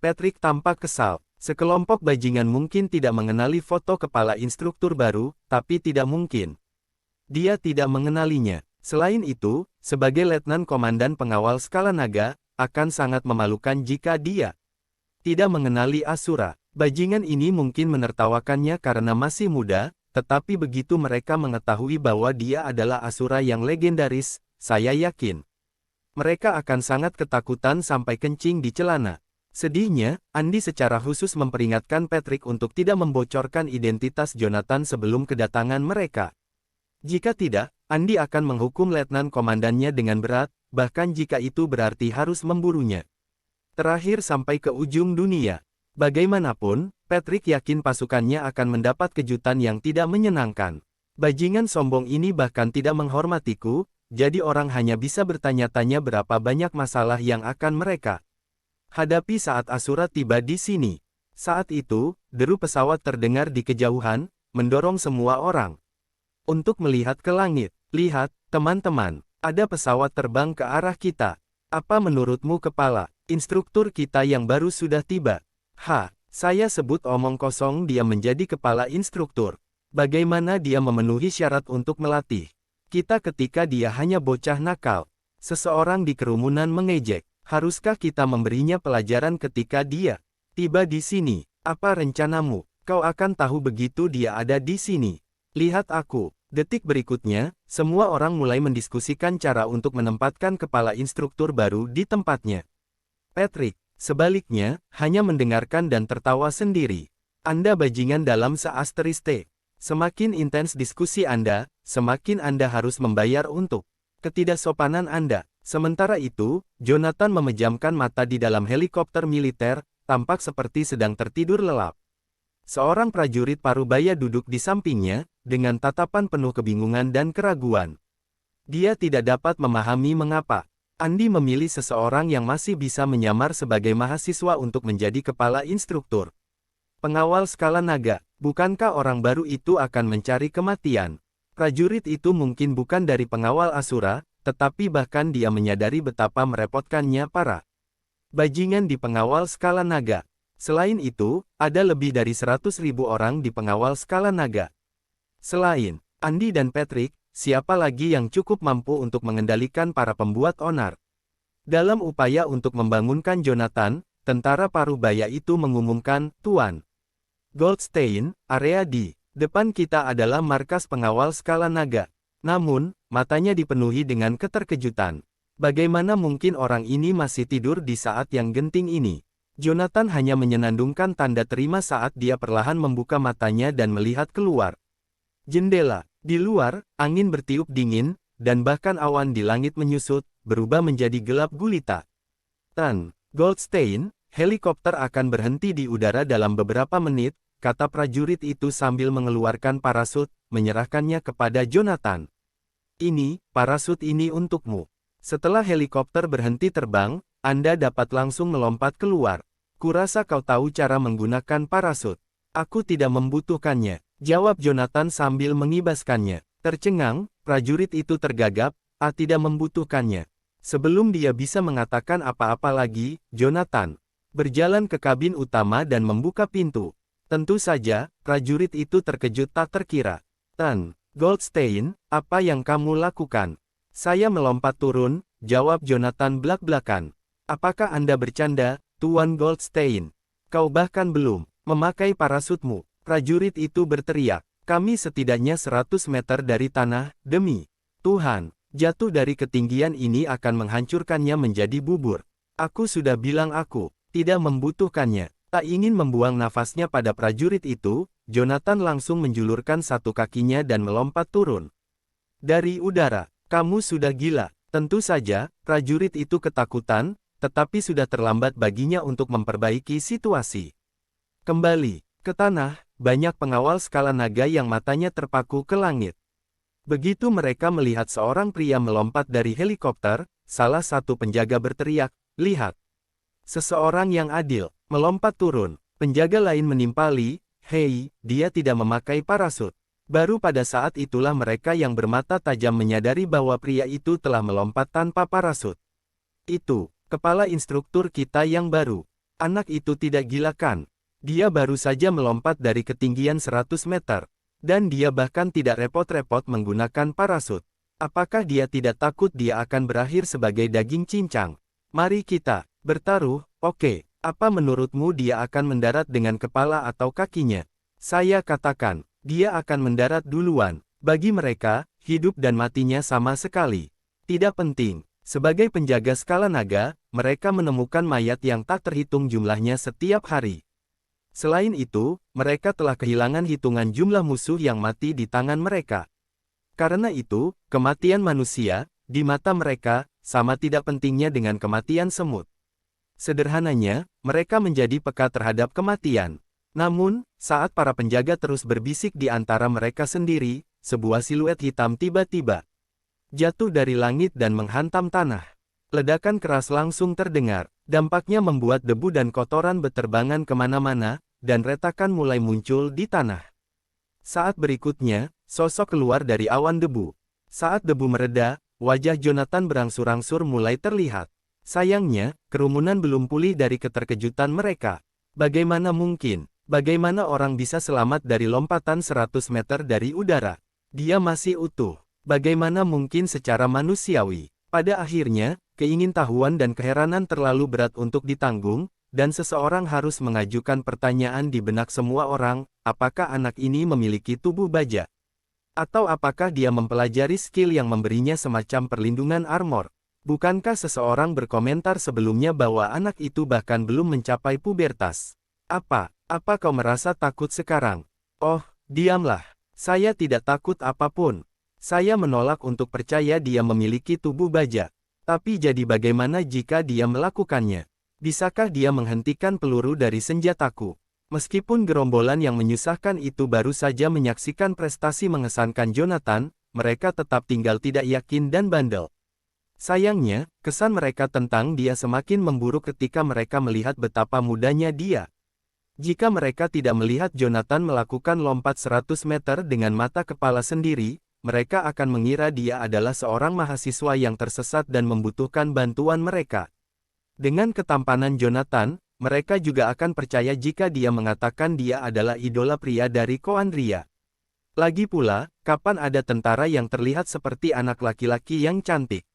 Patrick tampak kesal. Sekelompok bajingan mungkin tidak mengenali foto kepala instruktur baru, tapi tidak mungkin. Dia tidak mengenalinya. Selain itu, sebagai letnan komandan pengawal skala naga, akan sangat memalukan jika dia tidak mengenali Asura. Bajingan ini mungkin menertawakannya karena masih muda, tetapi begitu mereka mengetahui bahwa dia adalah Asura yang legendaris, saya yakin mereka akan sangat ketakutan sampai kencing di celana. Sedihnya, Andy secara khusus memperingatkan Patrick untuk tidak membocorkan identitas Jonathan sebelum kedatangan mereka. Jika tidak, Andy akan menghukum letnan komandannya dengan berat, bahkan jika itu berarti harus memburunya. Terakhir sampai ke ujung dunia. Bagaimanapun, Patrick yakin pasukannya akan mendapat kejutan yang tidak menyenangkan. Bajingan sombong ini bahkan tidak menghormatiku, jadi orang hanya bisa bertanya-tanya berapa banyak masalah yang akan mereka hadapi saat Asura tiba di sini. Saat itu, deru pesawat terdengar di kejauhan, mendorong semua orang untuk melihat ke langit. Lihat, teman-teman, ada pesawat terbang ke arah kita. Apa menurutmu kepala instruktur kita yang baru sudah tiba? Saya sebut omong kosong dia menjadi kepala instruktur. Bagaimana dia memenuhi syarat untuk melatih kita ketika dia hanya bocah nakal? Seseorang di kerumunan mengejek. Haruskah kita memberinya pelajaran ketika dia tiba di sini? Apa rencanamu? Kau akan tahu begitu dia ada di sini. Lihat aku. Detik berikutnya, semua orang mulai mendiskusikan cara untuk menempatkan kepala instruktur baru di tempatnya. Patrick, sebaliknya, hanya mendengarkan dan tertawa sendiri. Anda bajingan dalam seasteriste. Semakin intens diskusi Anda, semakin Anda harus membayar untuk ketidaksopanan Anda. Sementara itu, Jonathan memejamkan mata di dalam helikopter militer, tampak seperti sedang tertidur lelap. Seorang prajurit parubaya duduk di sampingnya, dengan tatapan penuh kebingungan dan keraguan. Dia tidak dapat memahami mengapa Andy memilih seseorang yang masih bisa menyamar sebagai mahasiswa untuk menjadi kepala instruktur pengawal skala naga. Bukankah orang baru itu akan mencari kematian? Prajurit itu mungkin bukan dari pengawal Asura, tetapi bahkan dia menyadari betapa merepotkannya para bajingan di pengawal skala naga. Selain itu, ada lebih dari 100.000 orang di pengawal skala naga. Selain Andy dan Patrick, siapa lagi yang cukup mampu untuk mengendalikan para pembuat onar? Dalam upaya untuk membangunkan Jonathan, tentara parubaya itu mengumumkan, "Tuan Goldstein, area di depan kita adalah markas pengawal skala naga." Namun, matanya dipenuhi dengan keterkejutan. Bagaimana mungkin orang ini masih tidur di saat yang genting ini? Jonathan hanya menyenandungkan tanda terima saat dia perlahan membuka matanya dan melihat keluar jendela. Di luar, angin bertiup dingin, dan bahkan awan di langit menyusut, berubah menjadi gelap gulita. Goldstein, helikopter akan berhenti di udara dalam beberapa menit, kata prajurit itu sambil mengeluarkan parasut, menyerahkannya kepada Jonathan. "Ini, parasut ini untukmu. Setelah helikopter berhenti terbang, Anda dapat langsung melompat keluar. Kurasa kau tahu cara menggunakan parasut." "Aku tidak membutuhkannya," jawab Jonathan sambil mengibaskannya. Tercengang, prajurit itu tergagap, tidak membutuhkannya. Sebelum dia bisa mengatakan apa-apa lagi, Jonathan berjalan ke kabin utama dan membuka pintu. Tentu saja, prajurit itu terkejut tak terkira. Goldstein, apa yang kamu lakukan?" "Saya melompat turun," jawab Jonathan belak-belakan. "Apakah Anda bercanda, Tuan Goldstein? Kau bahkan belum memakai parasutmu." Prajurit itu berteriak. "Kami setidaknya 100 meter dari tanah, demi Tuhan. Jatuh dari ketinggian ini akan menghancurkannya menjadi bubur. Aku sudah bilang aku tidak membutuhkannya." Tak ingin membuang nafasnya pada prajurit itu, Jonathan langsung menjulurkan satu kakinya dan melompat turun dari udara. "Kamu sudah gila." Tentu saja, prajurit itu ketakutan, tetapi sudah terlambat baginya untuk memperbaiki situasi. Kembali ke tanah, banyak pengawal skala naga yang matanya terpaku ke langit. Begitu mereka melihat seorang pria melompat dari helikopter, salah satu penjaga berteriak, "Lihat! Seseorang yang adil melompat turun." Penjaga lain menimpali, "Hei, dia tidak memakai parasut." Baru pada saat itulah mereka yang bermata tajam menyadari bahwa pria itu telah melompat tanpa parasut. "Itu, kepala instruktur kita yang baru. Anak itu tidak gila kan? Dia baru saja melompat dari ketinggian 100 meter. Dan dia bahkan tidak repot-repot menggunakan parasut. Apakah dia tidak takut dia akan berakhir sebagai daging cincang? Mari kita bertaruh, oke. Apa menurutmu dia akan mendarat dengan kepala atau kakinya? Saya katakan, dia akan mendarat duluan. Bagi mereka, hidup dan matinya sama sekali. Tidak penting. Sebagai penjaga skala naga, mereka menemukan mayat yang tak terhitung jumlahnya setiap hari. Selain itu, mereka telah kehilangan hitungan jumlah musuh yang mati di tangan mereka. Karena itu, kematian manusia, di mata mereka, sama tidak pentingnya dengan kematian semut. Sederhananya, mereka menjadi peka terhadap kematian. Namun, saat para penjaga terus berbisik di antara mereka sendiri, sebuah siluet hitam tiba-tiba jatuh dari langit dan menghantam tanah. Ledakan keras langsung terdengar, dampaknya membuat debu dan kotoran beterbangan kemana-mana, dan retakan mulai muncul di tanah. Saat berikutnya, sosok keluar dari awan debu. Saat debu mereda, wajah Jonathan berangsur-angsur mulai terlihat. Sayangnya, kerumunan belum pulih dari keterkejutan mereka. Bagaimana mungkin? Bagaimana orang bisa selamat dari lompatan 100 meter dari udara? Dia masih utuh. Bagaimana mungkin secara manusiawi? Pada akhirnya, keingintahuan dan keheranan terlalu berat untuk ditanggung, dan seseorang harus mengajukan pertanyaan di benak semua orang, apakah anak ini memiliki tubuh baja? Atau apakah dia mempelajari skill yang memberinya semacam perlindungan armor? Bukankah seseorang berkomentar sebelumnya bahwa anak itu bahkan belum mencapai pubertas? Apa kau merasa takut sekarang? Oh, diamlah. Saya tidak takut apapun. Saya menolak untuk percaya dia memiliki tubuh baja. Tapi jadi bagaimana jika dia melakukannya? Bisakah dia menghentikan peluru dari senjataku? Meskipun gerombolan yang menyusahkan itu baru saja menyaksikan prestasi mengesankan Jonathan, mereka tetap tinggal tidak yakin dan bandel. Sayangnya, kesan mereka tentang dia semakin memburuk ketika mereka melihat betapa mudanya dia. Jika mereka tidak melihat Jonathan melakukan lompat 100 meter dengan mata kepala sendiri, mereka akan mengira dia adalah seorang mahasiswa yang tersesat dan membutuhkan bantuan mereka. Dengan ketampanan Jonathan, mereka juga akan percaya jika dia mengatakan dia adalah idola pria dari Coandria. Lagi pula, kapan ada tentara yang terlihat seperti anak laki-laki yang cantik?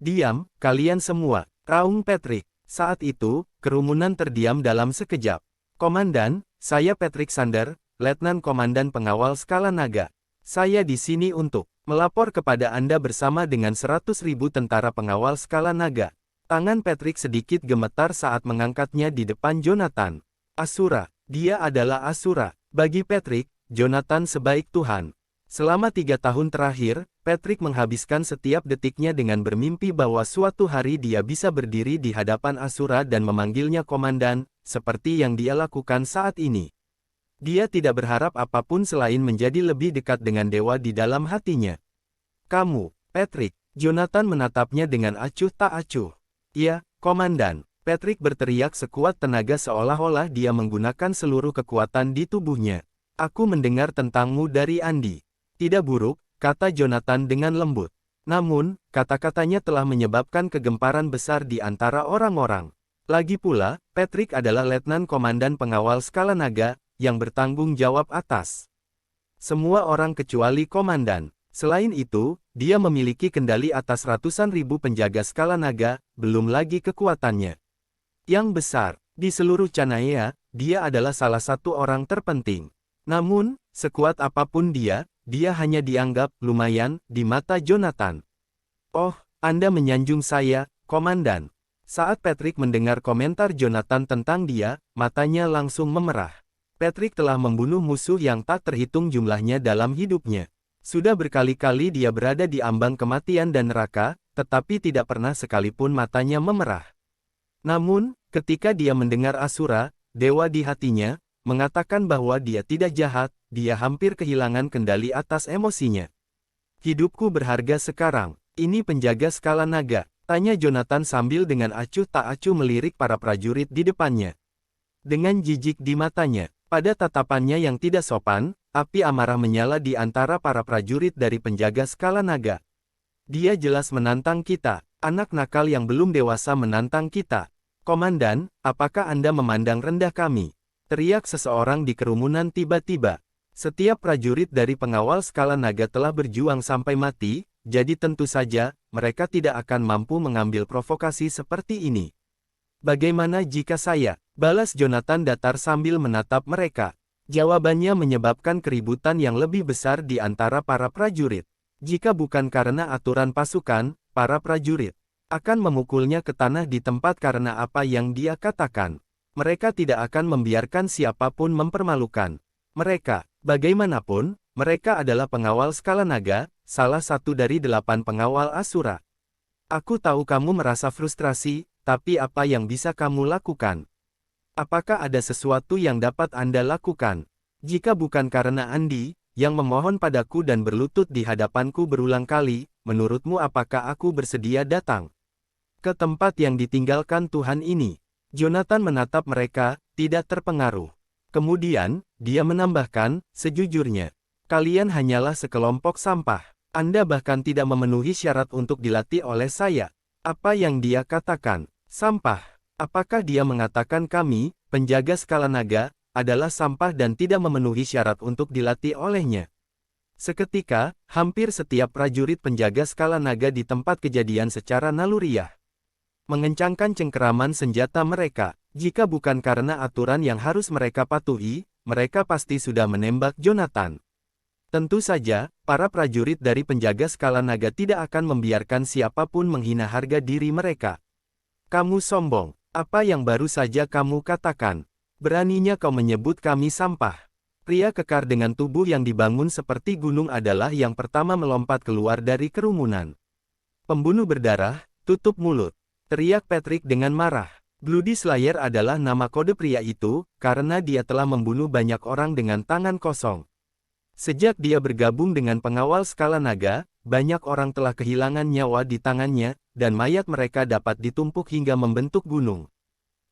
Diam, kalian semua, raung Patrick. Saat itu, kerumunan terdiam dalam sekejap. Komandan, saya Patrick Sander, Letnan Komandan Pengawal Skala Naga. Saya di sini untuk melapor kepada Anda bersama dengan 100.000 tentara pengawal Skala Naga. Tangan Patrick sedikit gemetar saat mengangkatnya di depan Jonathan. Asura, dia adalah Asura. Bagi Patrick, Jonathan sebaik Tuhan. Selama 3 tahun terakhir, Patrick menghabiskan setiap detiknya dengan bermimpi bahwa suatu hari dia bisa berdiri di hadapan Asura dan memanggilnya komandan, seperti yang dia lakukan saat ini. Dia tidak berharap apapun selain menjadi lebih dekat dengan dewa di dalam hatinya. Kamu, Patrick. Jonathan menatapnya dengan acuh tak acuh. Ya, komandan. Patrick berteriak sekuat tenaga seolah-olah dia menggunakan seluruh kekuatan di tubuhnya. Aku mendengar tentangmu dari Andi. Tidak buruk, kata Jonathan dengan lembut. Namun, kata-katanya telah menyebabkan kegemparan besar di antara orang-orang. Lagi pula, Patrick adalah Letnan Komandan Pengawal Skala Naga, yang bertanggung jawab atas semua orang kecuali komandan. Selain itu, dia memiliki kendali atas ratusan ribu penjaga Skala Naga, belum lagi kekuatannya yang besar. Di seluruh Canaya, dia adalah salah satu orang terpenting. Namun, sekuat apapun dia hanya dianggap lumayan di mata Jonathan. Oh, Anda menyanjung saya, komandan. Saat Patrick mendengar komentar Jonathan tentang dia, matanya langsung memerah. Patrick telah membunuh musuh yang tak terhitung jumlahnya dalam hidupnya. Sudah berkali-kali dia berada di ambang kematian dan neraka, tetapi tidak pernah sekalipun matanya memerah. Namun, ketika dia mendengar Asura, dewa di hatinya, mengatakan bahwa dia tidak jahat, dia hampir kehilangan kendali atas emosinya. Hidupku berharga sekarang. Ini penjaga Skala Naga, tanya Jonathan sambil dengan acuh tak acuh melirik para prajurit di depannya. Dengan jijik di matanya, pada tatapannya yang tidak sopan, api amarah menyala di antara para prajurit dari penjaga Skala Naga. Dia jelas menantang kita, anak nakal yang belum dewasa menantang kita. "Komandan, apakah Anda memandang rendah kami?" teriak seseorang di kerumunan tiba-tiba. Setiap prajurit dari pengawal skala naga telah berjuang sampai mati, jadi tentu saja, mereka tidak akan mampu mengambil provokasi seperti ini. "Bagaimana jika saya?" balas Jonathan datar sambil menatap mereka. Jawabannya menyebabkan keributan yang lebih besar di antara para prajurit. Jika bukan karena aturan pasukan, para prajurit akan memukulnya ke tanah di tempat karena apa yang dia katakan. Mereka tidak akan membiarkan siapapun mempermalukan mereka. Bagaimanapun, mereka adalah pengawal skala naga, salah satu dari 8 pengawal Asura. "Aku tahu kamu merasa frustrasi, tapi apa yang bisa kamu lakukan? Apakah ada sesuatu yang dapat Anda lakukan? Jika bukan karena Andi, yang memohon padaku dan berlutut di hadapanku berulang kali, menurutmu apakah aku bersedia datang ke tempat yang ditinggalkan Tuhan ini?" Jonathan menatap mereka, tidak terpengaruh. Kemudian, dia menambahkan, "Sejujurnya, kalian hanyalah sekelompok sampah. Anda bahkan tidak memenuhi syarat untuk dilatih oleh saya." Apa yang dia katakan? Sampah. Apakah dia mengatakan kami, penjaga skala naga, adalah sampah dan tidak memenuhi syarat untuk dilatih olehnya? Seketika, hampir setiap prajurit penjaga skala naga di tempat kejadian secara naluriah mengencangkan cengkeraman senjata mereka. Jika bukan karena aturan yang harus mereka patuhi, mereka pasti sudah menembak Jonathan. Tentu saja, para prajurit dari penjaga skala naga tidak akan membiarkan siapapun menghina harga diri mereka. "Kamu sombong. Apa yang baru saja kamu katakan? Beraninya kau menyebut kami sampah?" Pria kekar dengan tubuh yang dibangun seperti gunung adalah yang pertama melompat keluar dari kerumunan. "Pembunuh berdarah, tutup mulut!" teriak Patrick dengan marah. Bloody Slayer adalah nama kode pria itu, karena dia telah membunuh banyak orang dengan tangan kosong. Sejak dia bergabung dengan pengawal skala naga, banyak orang telah kehilangan nyawa di tangannya, dan mayat mereka dapat ditumpuk hingga membentuk gunung.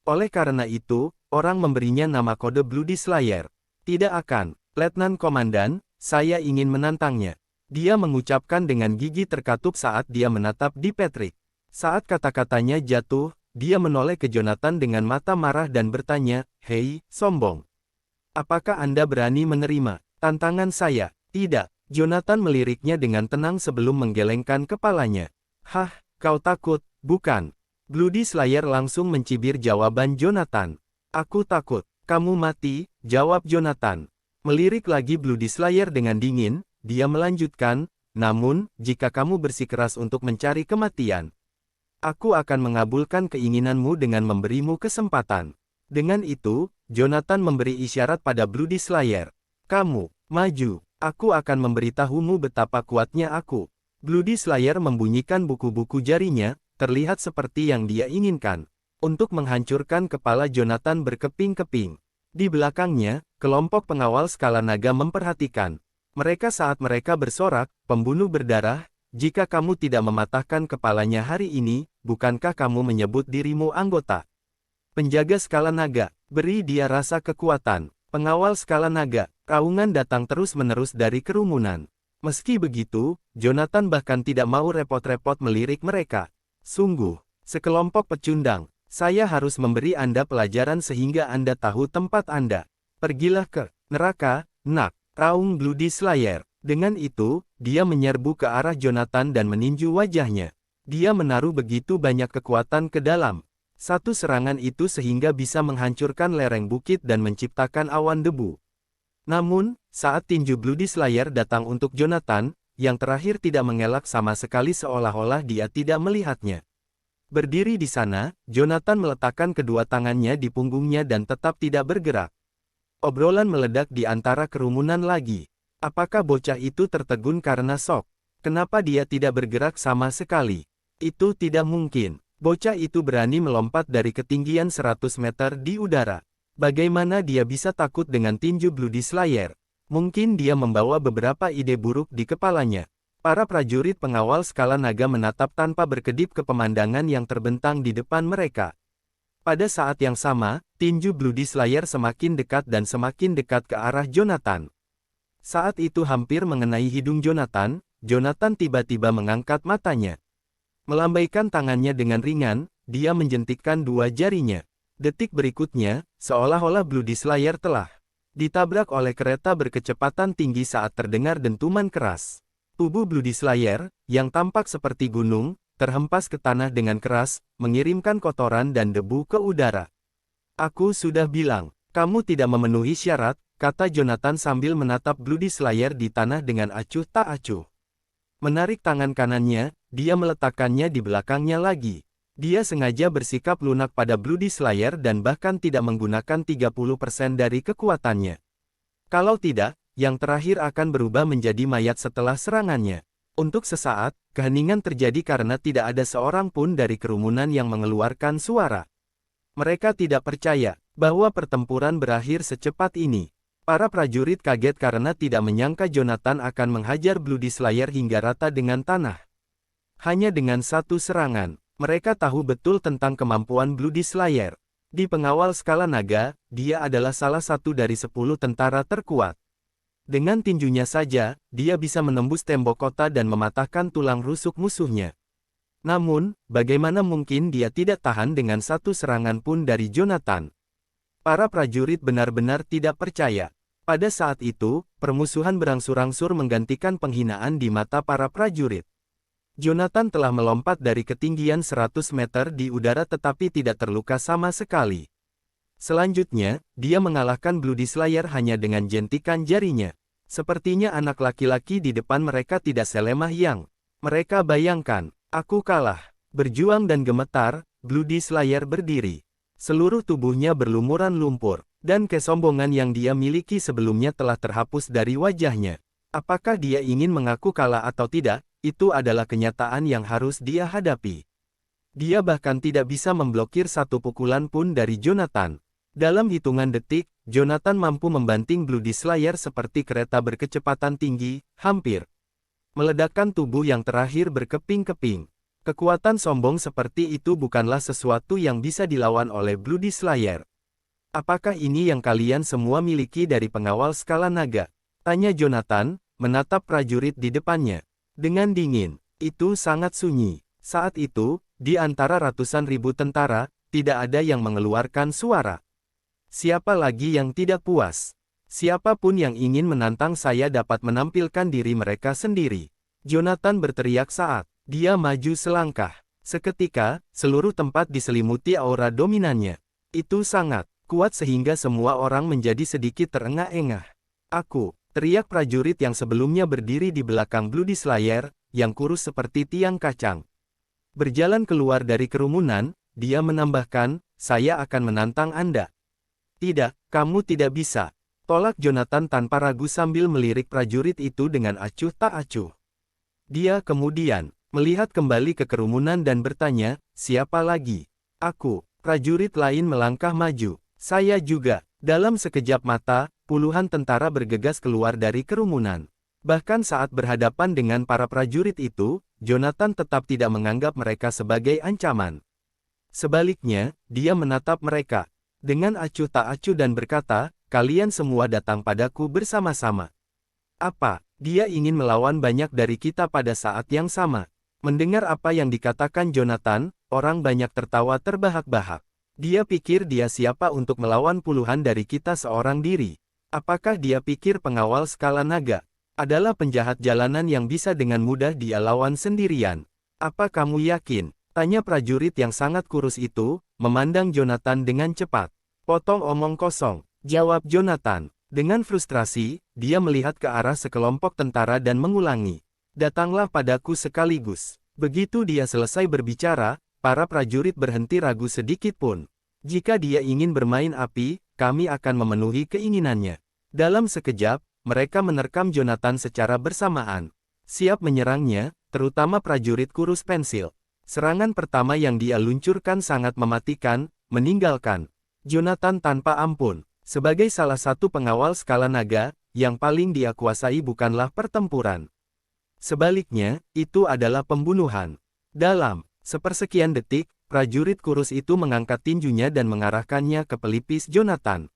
Oleh karena itu, orang memberinya nama kode Bloody Slayer. "Tidak akan, Letnan Komandan, saya ingin menantangnya." Dia mengucapkan dengan gigi terkatup saat dia menatap di Patrick. Saat kata-katanya jatuh, dia menoleh ke Jonathan dengan mata marah dan bertanya, "Hei, sombong. Apakah Anda berani menerima tantangan saya?" "Tidak." Jonathan meliriknya dengan tenang sebelum menggelengkan kepalanya. "Hah, kau takut, bukan?" Bloody Slayer langsung mencibir jawaban Jonathan. "Aku takut. Kamu mati," jawab Jonathan. Melirik lagi Bloody Slayer dengan dingin, dia melanjutkan, "Namun, jika kamu bersikeras untuk mencari kematian, aku akan mengabulkan keinginanmu dengan memberimu kesempatan." Dengan itu, Jonathan memberi isyarat pada Bloody Slayer. "Kamu, maju. Aku akan memberitahumu betapa kuatnya aku." Bloody Slayer membunyikan buku-buku jarinya, terlihat seperti yang dia inginkan, untuk menghancurkan kepala Jonathan berkeping-keping. Di belakangnya, kelompok pengawal skala naga memperhatikan mereka saat mereka bersorak, "Pembunuh berdarah, jika kamu tidak mematahkan kepalanya hari ini, bukankah kamu menyebut dirimu anggota penjaga skala naga? Beri dia rasa kekuatan." Pengawal skala naga, raungan datang terus-menerus dari kerumunan. Meski begitu, Jonathan bahkan tidak mau repot-repot melirik mereka. "Sungguh, sekelompok pecundang. Saya harus memberi Anda pelajaran sehingga Anda tahu tempat Anda. Pergilah ke neraka, nak," raung Bloody Slayer. Dengan itu, dia menyerbu ke arah Jonathan dan meninju wajahnya. Dia menaruh begitu banyak kekuatan ke dalam satu serangan itu sehingga bisa menghancurkan lereng bukit dan menciptakan awan debu. Namun, saat tinju Bloody Slayer datang untuk Jonathan, yang terakhir tidak mengelak sama sekali seolah-olah dia tidak melihatnya. Berdiri di sana, Jonathan meletakkan kedua tangannya di punggungnya dan tetap tidak bergerak. Obrolan meledak di antara kerumunan lagi. Apakah bocah itu tertegun karena shock? Kenapa dia tidak bergerak sama sekali? Itu tidak mungkin. Bocah itu berani melompat dari ketinggian 100 meter di udara. Bagaimana dia bisa takut dengan tinju Bloody Slayer? Mungkin dia membawa beberapa ide buruk di kepalanya. Para prajurit pengawal skala naga menatap tanpa berkedip ke pemandangan yang terbentang di depan mereka. Pada saat yang sama, tinju Bloody Slayer semakin dekat dan semakin dekat ke arah Jonathan. Saat itu hampir mengenai hidung Jonathan, Jonathan tiba-tiba mengangkat matanya. Melambaikan tangannya dengan ringan, dia menjentikkan dua jarinya. Detik berikutnya, seolah-olah Bloody Slayer telah ditabrak oleh kereta berkecepatan tinggi saat terdengar dentuman keras. Tubuh Bloody Slayer, yang tampak seperti gunung, terhempas ke tanah dengan keras, mengirimkan kotoran dan debu ke udara. Aku sudah bilang, kamu tidak memenuhi syarat, kata Jonathan sambil menatap Bloody Slayer di tanah dengan acuh tak acuh. Menarik tangan kanannya, dia meletakkannya di belakangnya lagi. Dia sengaja bersikap lunak pada Bloody Slayer dan bahkan tidak menggunakan 30% dari kekuatannya. Kalau tidak, yang terakhir akan berubah menjadi mayat setelah serangannya. Untuk sesaat, keheningan terjadi karena tidak ada seorang pun dari kerumunan yang mengeluarkan suara. Mereka tidak percaya bahwa pertempuran berakhir secepat ini. Para prajurit kaget karena tidak menyangka Jonathan akan menghajar Bloody Slayer hingga rata dengan tanah. Hanya dengan satu serangan, mereka tahu betul tentang kemampuan Bloody Slayer. Di pengawal skala naga, dia adalah salah satu dari 10 tentara terkuat. Dengan tinjunya saja, dia bisa menembus tembok kota dan mematahkan tulang rusuk musuhnya. Namun, bagaimana mungkin dia tidak tahan dengan satu serangan pun dari Jonathan? Para prajurit benar-benar tidak percaya. Pada saat itu, permusuhan berangsur-angsur menggantikan penghinaan di mata para prajurit. Jonathan telah melompat dari ketinggian 100 meter di udara tetapi tidak terluka sama sekali. Selanjutnya, dia mengalahkan Bloody Slayer hanya dengan jentikan jarinya. Sepertinya anak laki-laki di depan mereka tidak selemah yang mereka bayangkan. Aku kalah. Berjuang dan gemetar, Bloody Slayer berdiri. Seluruh tubuhnya berlumuran lumpur, dan kesombongan yang dia miliki sebelumnya telah terhapus dari wajahnya. Apakah dia ingin mengaku kalah atau tidak, itu adalah kenyataan yang harus dia hadapi. Dia bahkan tidak bisa memblokir satu pukulan pun dari Jonathan. Dalam hitungan detik, Jonathan mampu membanting Bloody Slayer seperti kereta berkecepatan tinggi, hampir meledakkan tubuh yang terakhir berkeping-keping. Kekuatan sombong seperti itu bukanlah sesuatu yang bisa dilawan oleh Bloody Slayer. Apakah ini yang kalian semua miliki dari pengawal skala naga? Tanya Jonathan, menatap prajurit di depannya. Dengan dingin, itu sangat sunyi. Saat itu, di antara ratusan ribu tentara, tidak ada yang mengeluarkan suara. Siapa lagi yang tidak puas? Siapapun yang ingin menantang saya dapat menampilkan diri mereka sendiri. Jonathan berteriak saat dia maju selangkah. Seketika, seluruh tempat diselimuti aura dominannya. Itu sangat kuat sehingga semua orang menjadi sedikit terengah-engah. Aku, teriak prajurit yang sebelumnya berdiri di belakang Bloody Slayer, yang kurus seperti tiang kacang. Berjalan keluar dari kerumunan, dia menambahkan, saya akan menantang Anda. Tidak, kamu tidak bisa. Tolak Jonathan tanpa ragu sambil melirik prajurit itu dengan acuh tak acuh. Dia kemudian melihat kembali ke kerumunan dan bertanya, siapa lagi? Aku. Prajurit lain melangkah maju. Saya juga. Dalam sekejap mata, puluhan tentara bergegas keluar dari kerumunan. Bahkan saat berhadapan dengan para prajurit itu, Jonathan tetap tidak menganggap mereka sebagai ancaman. Sebaliknya, dia menatap mereka dengan acuh tak acuh dan berkata, kalian semua datang padaku bersama-sama. Apa? Dia ingin melawan banyak dari kita pada saat yang sama. Mendengar apa yang dikatakan Jonathan, orang banyak tertawa terbahak-bahak. Dia pikir dia siapa untuk melawan puluhan dari kita seorang diri. Apakah dia pikir pengawal skala naga adalah penjahat jalanan yang bisa dengan mudah dia lawan sendirian? Apa kamu yakin? Tanya prajurit yang sangat kurus itu, memandang Jonathan dengan cepat. Potong omong kosong, jawab Jonathan. Dengan frustrasi, dia melihat ke arah sekelompok tentara dan mengulangi. Datanglah padaku sekaligus. Begitu dia selesai berbicara, para prajurit berhenti ragu sedikit pun. Jika dia ingin bermain api, kami akan memenuhi keinginannya. Dalam sekejap, mereka menerkam Jonathan secara bersamaan. Siap menyerangnya, terutama prajurit kurus pensil. Serangan pertama yang dia luncurkan sangat mematikan, meninggalkan Jonathan tanpa ampun. Sebagai salah satu pengawal skala naga, yang paling dia kuasai bukanlah pertempuran. Sebaliknya, itu adalah pembunuhan. Dalam sepersekian detik, prajurit kurus itu mengangkat tinjunya dan mengarahkannya ke pelipis Jonathan.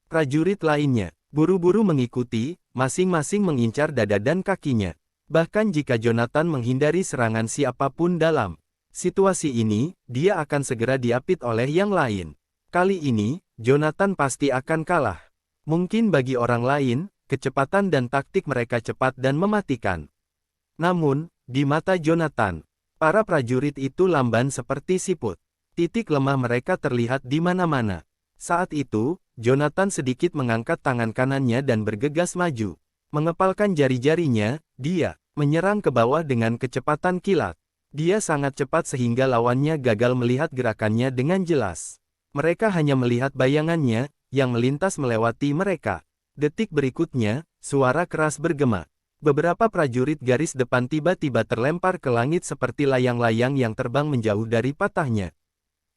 Prajurit lainnya buru-buru mengikuti, masing-masing mengincar dada dan kakinya. Bahkan jika Jonathan menghindari serangan siapapun dalam Situasi ini, dia akan segera diapit oleh yang lain. Kali ini, Jonathan pasti akan kalah. Mungkin bagi orang lain, kecepatan dan taktik mereka cepat dan mematikan. Namun, di mata Jonathan, para prajurit itu lamban seperti siput. Titik lemah mereka terlihat di mana-mana. Saat itu, Jonathan sedikit mengangkat tangan kanannya dan bergegas maju. Mengepalkan jari-jarinya, dia menyerang ke bawah dengan kecepatan kilat. Dia sangat cepat sehingga lawannya gagal melihat gerakannya dengan jelas. Mereka hanya melihat bayangannya, yang melintas melewati mereka. Detik berikutnya, suara keras bergema. Beberapa prajurit garis depan tiba-tiba terlempar ke langit seperti layang-layang yang terbang menjauh dari patahnya.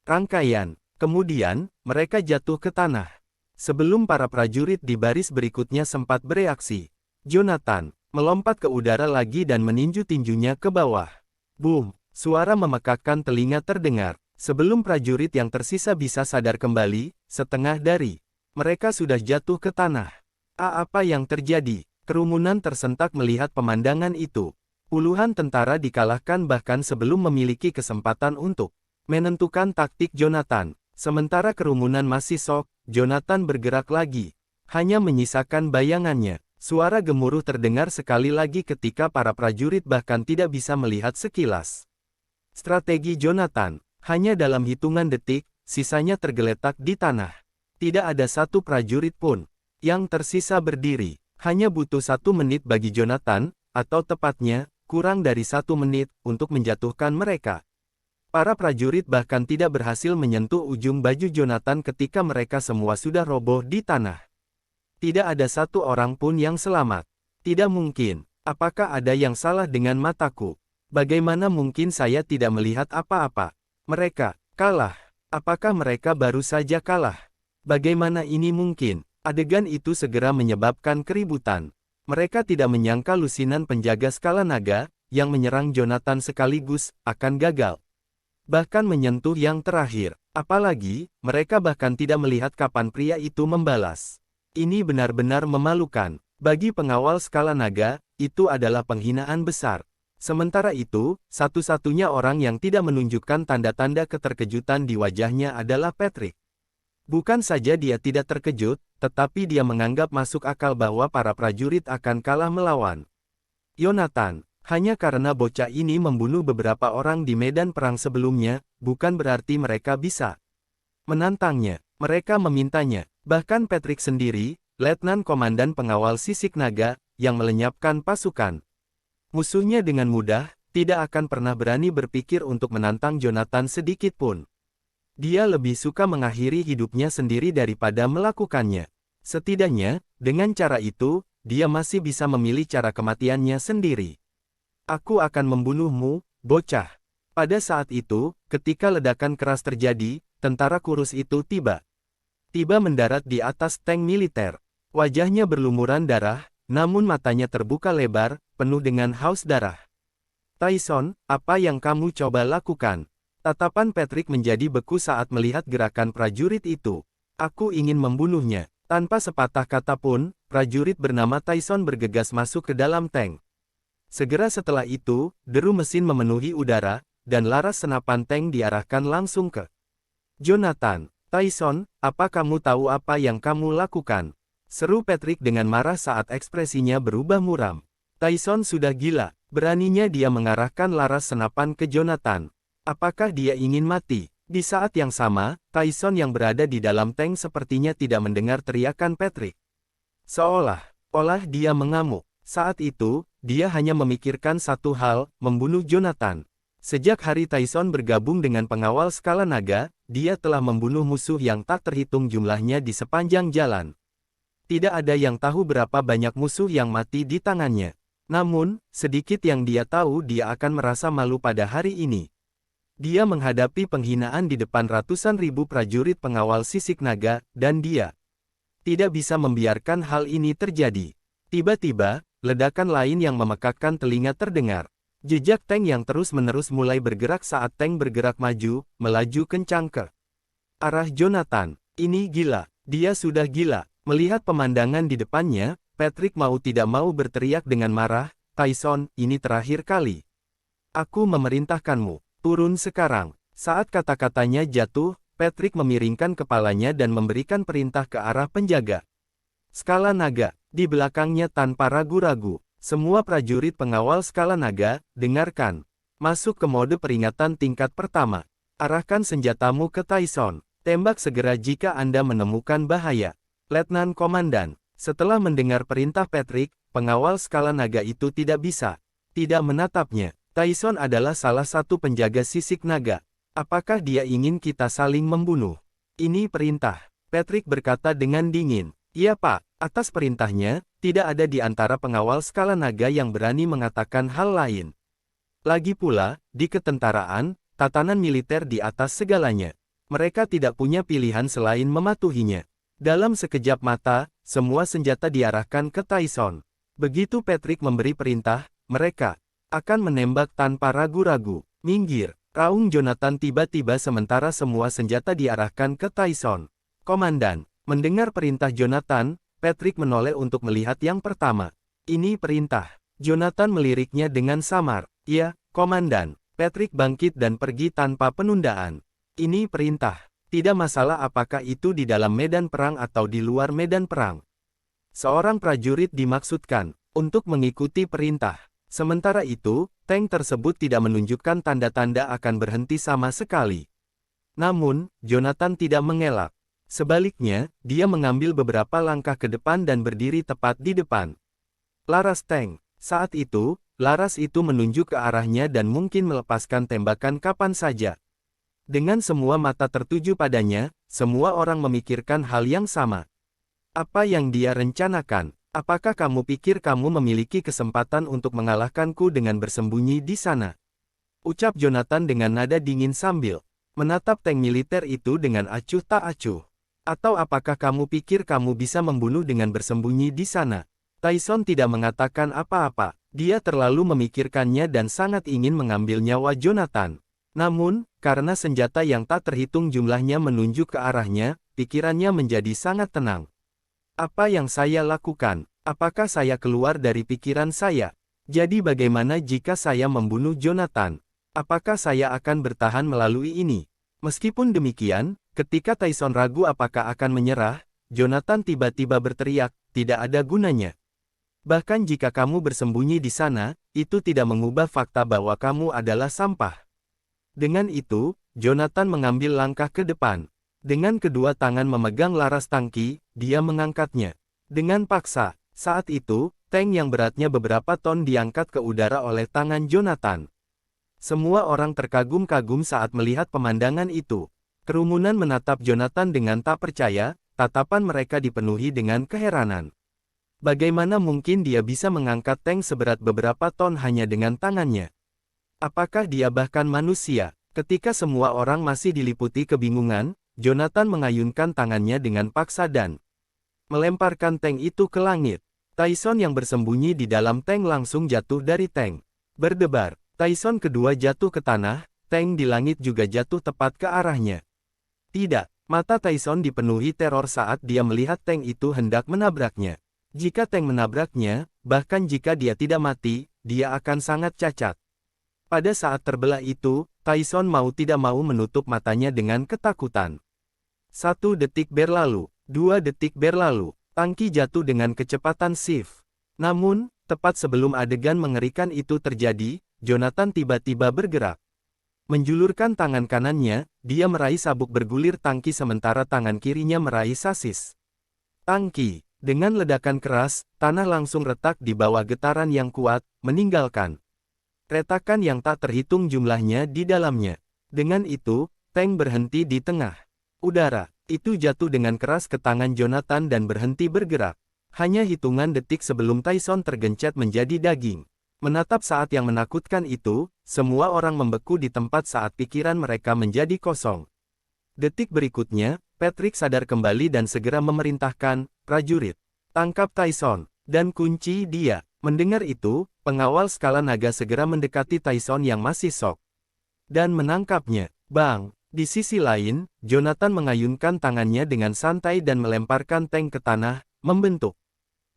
Rangkaian. Kemudian, mereka jatuh ke tanah. Sebelum para prajurit di baris berikutnya sempat bereaksi, Jonathan melompat ke udara lagi dan meninju tinjunya ke bawah. Boom! Suara memekakkan telinga terdengar. Sebelum prajurit yang tersisa bisa sadar kembali, setengah dari mereka sudah jatuh ke tanah. Apa yang terjadi? Kerumunan tersentak melihat pemandangan itu. Puluhan tentara dikalahkan bahkan sebelum memiliki kesempatan untuk menentukan taktik Jonathan. Sementara kerumunan masih shock, Jonathan bergerak lagi. Hanya menyisakan bayangannya. Suara gemuruh terdengar sekali lagi ketika para prajurit bahkan tidak bisa melihat sekilas. Strategi Jonathan. Hanya dalam hitungan detik, sisanya tergeletak di tanah. Tidak ada satu prajurit pun yang tersisa berdiri. Hanya butuh 1 menit bagi Jonathan, atau tepatnya, kurang dari 1 menit, untuk menjatuhkan mereka. Para prajurit bahkan tidak berhasil menyentuh ujung baju Jonathan ketika mereka semua sudah roboh di tanah. Tidak ada satu orang pun yang selamat. Tidak mungkin. Apakah ada yang salah dengan mataku? Bagaimana mungkin saya tidak melihat apa-apa? Mereka kalah. Apakah mereka baru saja kalah? Bagaimana ini mungkin? Adegan itu segera menyebabkan keributan. Mereka tidak menyangka lusinan penjaga skala naga, yang menyerang Jonathan sekaligus, akan gagal. Bahkan menyentuh yang terakhir. Apalagi, mereka bahkan tidak melihat kapan pria itu membalas. Ini benar-benar memalukan. Bagi pengawal skala naga, itu adalah penghinaan besar. Sementara itu, satu-satunya orang yang tidak menunjukkan tanda-tanda keterkejutan di wajahnya adalah Patrick. Bukan saja dia tidak terkejut, tetapi dia menganggap masuk akal bahwa para prajurit akan kalah melawan Jonathan. Hanya karena bocah ini membunuh beberapa orang di medan perang sebelumnya, bukan berarti mereka bisa menantangnya. Mereka memintanya. Bahkan Patrick sendiri, Letnan Komandan Pengawal Sisik Naga, yang melenyapkan pasukan musuhnya dengan mudah, tidak akan pernah berani berpikir untuk menantang Jonathan sedikit pun. Dia lebih suka mengakhiri hidupnya sendiri daripada melakukannya. Setidaknya, dengan cara itu, dia masih bisa memilih cara kematiannya sendiri. Aku akan membunuhmu, bocah. Pada saat itu, ketika ledakan keras terjadi, tentara kurus itu tiba mendarat di atas tank militer. Wajahnya berlumuran darah, namun matanya terbuka lebar, penuh dengan haus darah. Tyson, apa yang kamu coba lakukan? Tatapan Patrick menjadi beku saat melihat gerakan prajurit itu. Aku ingin membunuhnya. Tanpa sepatah kata pun, prajurit bernama Tyson bergegas masuk ke dalam tank. Segera setelah itu, deru mesin memenuhi udara, dan laras senapan tank diarahkan langsung ke Jonathan. Tyson, apa kamu tahu apa yang kamu lakukan? Seru Patrick dengan marah saat ekspresinya berubah muram. Tyson sudah gila. Beraninya dia mengarahkan laras senapan ke Jonathan. Apakah dia ingin mati? Di saat yang sama, Tyson yang berada di dalam tank sepertinya tidak mendengar teriakan Patrick. Seolah-olah dia mengamuk. Saat itu, dia hanya memikirkan satu hal, membunuh Jonathan. Sejak hari Tyson bergabung dengan pengawal skala naga, dia telah membunuh musuh yang tak terhitung jumlahnya di sepanjang jalan. Tidak ada yang tahu berapa banyak musuh yang mati di tangannya. Namun, sedikit yang dia tahu dia akan merasa malu pada hari ini. Dia menghadapi penghinaan di depan ratusan ribu prajurit pengawal Sisik Naga, dan dia tidak bisa membiarkan hal ini terjadi. Tiba-tiba, ledakan lain yang memekakkan telinga terdengar. Jejak tank yang terus-menerus mulai bergerak saat tank bergerak melaju kencang ke arah Jonathan. Ini gila, dia sudah gila. Melihat pemandangan di depannya, Patrick mau tidak mau berteriak dengan marah, Tyson, ini terakhir kali. Aku memerintahkanmu, turun sekarang. Saat kata-katanya jatuh, Patrick memiringkan kepalanya dan memberikan perintah ke arah penjaga skala naga. Di belakangnya tanpa ragu-ragu, semua prajurit pengawal skala naga, dengarkan. Masuk ke mode peringatan tingkat pertama. Arahkan senjatamu ke Tyson. Tembak segera jika Anda menemukan bahaya. Letnan Komandan. Setelah mendengar perintah Patrick, pengawal skala naga itu tidak menatapnya. Tyson adalah salah satu penjaga sisik naga. Apakah dia ingin kita saling membunuh? Ini perintah. Patrick berkata dengan dingin. Iya Pak, atas perintahnya, tidak ada di antara pengawal skala naga yang berani mengatakan hal lain. Lagi pula, di ketentaraan, tatanan militer di atas segalanya. Mereka tidak punya pilihan selain mematuhinya. Dalam sekejap mata, semua senjata diarahkan ke Tyson. Begitu Patrick memberi perintah, mereka akan menembak tanpa ragu-ragu. Minggir, raung Jonathan tiba-tiba sementara semua senjata diarahkan ke Tyson. Komandan, mendengar perintah Jonathan, Patrick menoleh untuk melihat yang pertama. Ini perintah. Jonathan meliriknya dengan samar. Ya, Komandan. Patrick bangkit dan pergi tanpa penundaan. Ini perintah. Tidak masalah apakah itu di dalam medan perang atau di luar medan perang. Seorang prajurit dimaksudkan untuk mengikuti perintah. Sementara itu, tank tersebut tidak menunjukkan tanda-tanda akan berhenti sama sekali. Namun, Jonathan tidak mengelak. Sebaliknya, dia mengambil beberapa langkah ke depan dan berdiri tepat di depan laras tank. Saat itu, laras itu menunjuk ke arahnya dan mungkin melepaskan tembakan kapan saja. Dengan semua mata tertuju padanya, semua orang memikirkan hal yang sama. Apa yang dia rencanakan? Apakah kamu pikir kamu memiliki kesempatan untuk mengalahkanku dengan bersembunyi di sana? Ucap Jonathan dengan nada dingin sambil menatap tank militer itu dengan acuh tak acuh. Atau apakah kamu pikir kamu bisa membunuh dengan bersembunyi di sana? Tyson tidak mengatakan apa-apa. Dia terlalu memikirkannya dan sangat ingin mengambil nyawa Jonathan. Namun, karena senjata yang tak terhitung jumlahnya menunjuk ke arahnya, pikirannya menjadi sangat tenang. Apa yang saya lakukan? Apakah saya keluar dari pikiran saya? Jadi bagaimana jika saya membunuh Jonathan? Apakah saya akan bertahan melalui ini? Meskipun demikian, ketika Tyson ragu apakah akan menyerah, Jonathan tiba-tiba berteriak, tidak ada gunanya. Bahkan jika kamu bersembunyi di sana, itu tidak mengubah fakta bahwa kamu adalah sampah. Dengan itu, Jonathan mengambil langkah ke depan. Dengan kedua tangan memegang laras tangki, dia mengangkatnya. Dengan paksa, saat itu, tank yang beratnya beberapa ton diangkat ke udara oleh tangan Jonathan. Semua orang terkagum-kagum saat melihat pemandangan itu. Kerumunan menatap Jonathan dengan tak percaya, tatapan mereka dipenuhi dengan keheranan. Bagaimana mungkin dia bisa mengangkat tank seberat beberapa ton hanya dengan tangannya? Apakah dia bahkan manusia? Ketika semua orang masih diliputi kebingungan, Jonathan mengayunkan tangannya dengan paksa dan melemparkan tank itu ke langit. Tyson yang bersembunyi di dalam tank langsung jatuh dari tank. Berdebar, Tyson kedua jatuh ke tanah, tank di langit juga jatuh tepat ke arahnya. Tidak, mata Tyson dipenuhi teror saat dia melihat tank itu hendak menabraknya. Jika tank menabraknya, bahkan jika dia tidak mati, dia akan sangat cacat. Pada saat terbelah itu, Tyson mau tidak mau menutup matanya dengan ketakutan. 1 detik berlalu, 2 detik berlalu, tangki jatuh dengan kecepatan shift. Namun, tepat sebelum adegan mengerikan itu terjadi, Jonathan tiba-tiba bergerak. Menjulurkan tangan kanannya, dia meraih sabuk bergulir tangki sementara tangan kirinya meraih sasis tangki. Dengan ledakan keras, tanah langsung retak di bawah getaran yang kuat, meninggalkan retakan yang tak terhitung jumlahnya di dalamnya. Dengan itu, tank berhenti di tengah udara. Itu jatuh dengan keras ke tangan Jonathan dan berhenti bergerak. Hanya hitungan detik sebelum Tyson tergencet menjadi daging. Menatap saat yang menakutkan itu, semua orang membeku di tempat saat pikiran mereka menjadi kosong. Detik berikutnya, Patrick sadar kembali dan segera memerintahkan, prajurit, tangkap Tyson, dan kunci dia. Mendengar itu, pengawal skala naga segera mendekati Tyson yang masih shock dan menangkapnya. Bang! Di sisi lain, Jonathan mengayunkan tangannya dengan santai dan melemparkan tank ke tanah, membentuk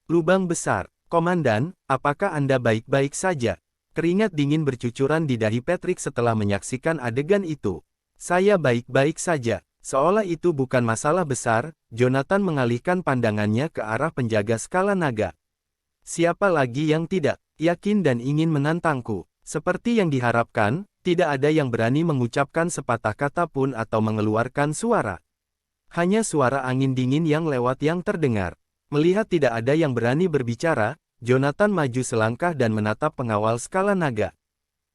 lubang besar. Komandan, apakah Anda baik-baik saja? Keringat dingin bercucuran di dahi Patrick setelah menyaksikan adegan itu. Saya baik-baik saja. Seolah itu bukan masalah besar, Jonathan mengalihkan pandangannya ke arah penjaga skala naga. Siapa lagi yang tidak yakin dan ingin menantangku? Seperti yang diharapkan, tidak ada yang berani mengucapkan sepatah kata pun atau mengeluarkan suara. Hanya suara angin dingin yang lewat yang terdengar. Melihat tidak ada yang berani berbicara, Jonathan maju selangkah dan menatap pengawal skala naga.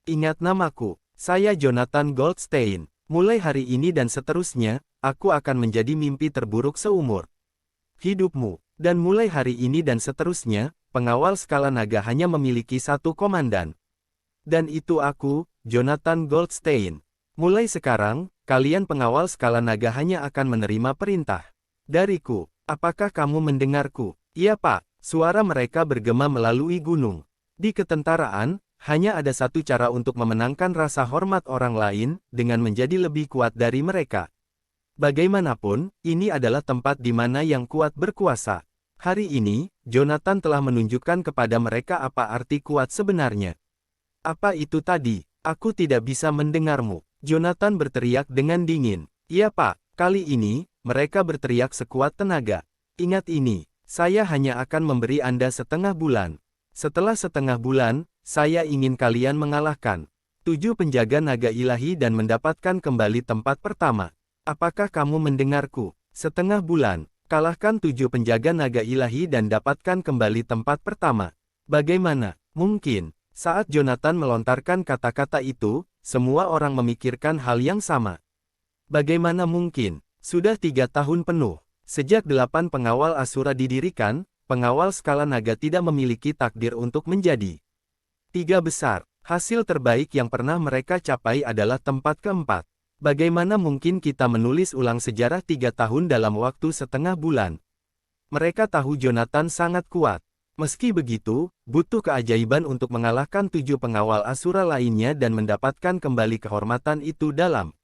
Ingat namaku, saya Jonathan Goldstein. Mulai hari ini dan seterusnya, aku akan menjadi mimpi terburuk seumur hidupmu. Dan mulai hari ini dan seterusnya, pengawal skala naga hanya memiliki satu komandan. Dan itu aku, Jonathan Goldstein. Mulai sekarang, kalian pengawal skala naga hanya akan menerima perintah dariku. Apakah kamu mendengarku? Iya Pak. Suara mereka bergema melalui gunung. Di ketentaraan, hanya ada satu cara untuk memenangkan rasa hormat orang lain, dengan menjadi lebih kuat dari mereka. Bagaimanapun, ini adalah tempat di mana yang kuat berkuasa. Hari ini, Jonathan telah menunjukkan kepada mereka apa arti kuat sebenarnya. Apa itu tadi? Aku tidak bisa mendengarmu. Jonathan berteriak dengan dingin. Iya Pak, kali ini, mereka berteriak sekuat tenaga. Ingat ini. Saya hanya akan memberi Anda setengah bulan. Setelah setengah bulan, saya ingin kalian mengalahkan 7 penjaga naga ilahi dan mendapatkan kembali tempat pertama. Apakah kamu mendengarku? Setengah bulan, kalahkan 7 penjaga naga ilahi dan dapatkan kembali tempat pertama. Bagaimana? Mungkin. Saat Jonathan melontarkan kata-kata itu, semua orang memikirkan hal yang sama. Bagaimana mungkin? Sudah 3 tahun penuh. Sejak 8 pengawal Asura didirikan, pengawal skala naga tidak memiliki takdir untuk menjadi 3 besar. Hasil terbaik yang pernah mereka capai adalah tempat keempat. Bagaimana mungkin kita menulis ulang sejarah 3 tahun dalam waktu setengah bulan? Mereka tahu Jonathan sangat kuat. Meski begitu, butuh keajaiban untuk mengalahkan 7 pengawal Asura lainnya dan mendapatkan kembali kehormatan itu dalam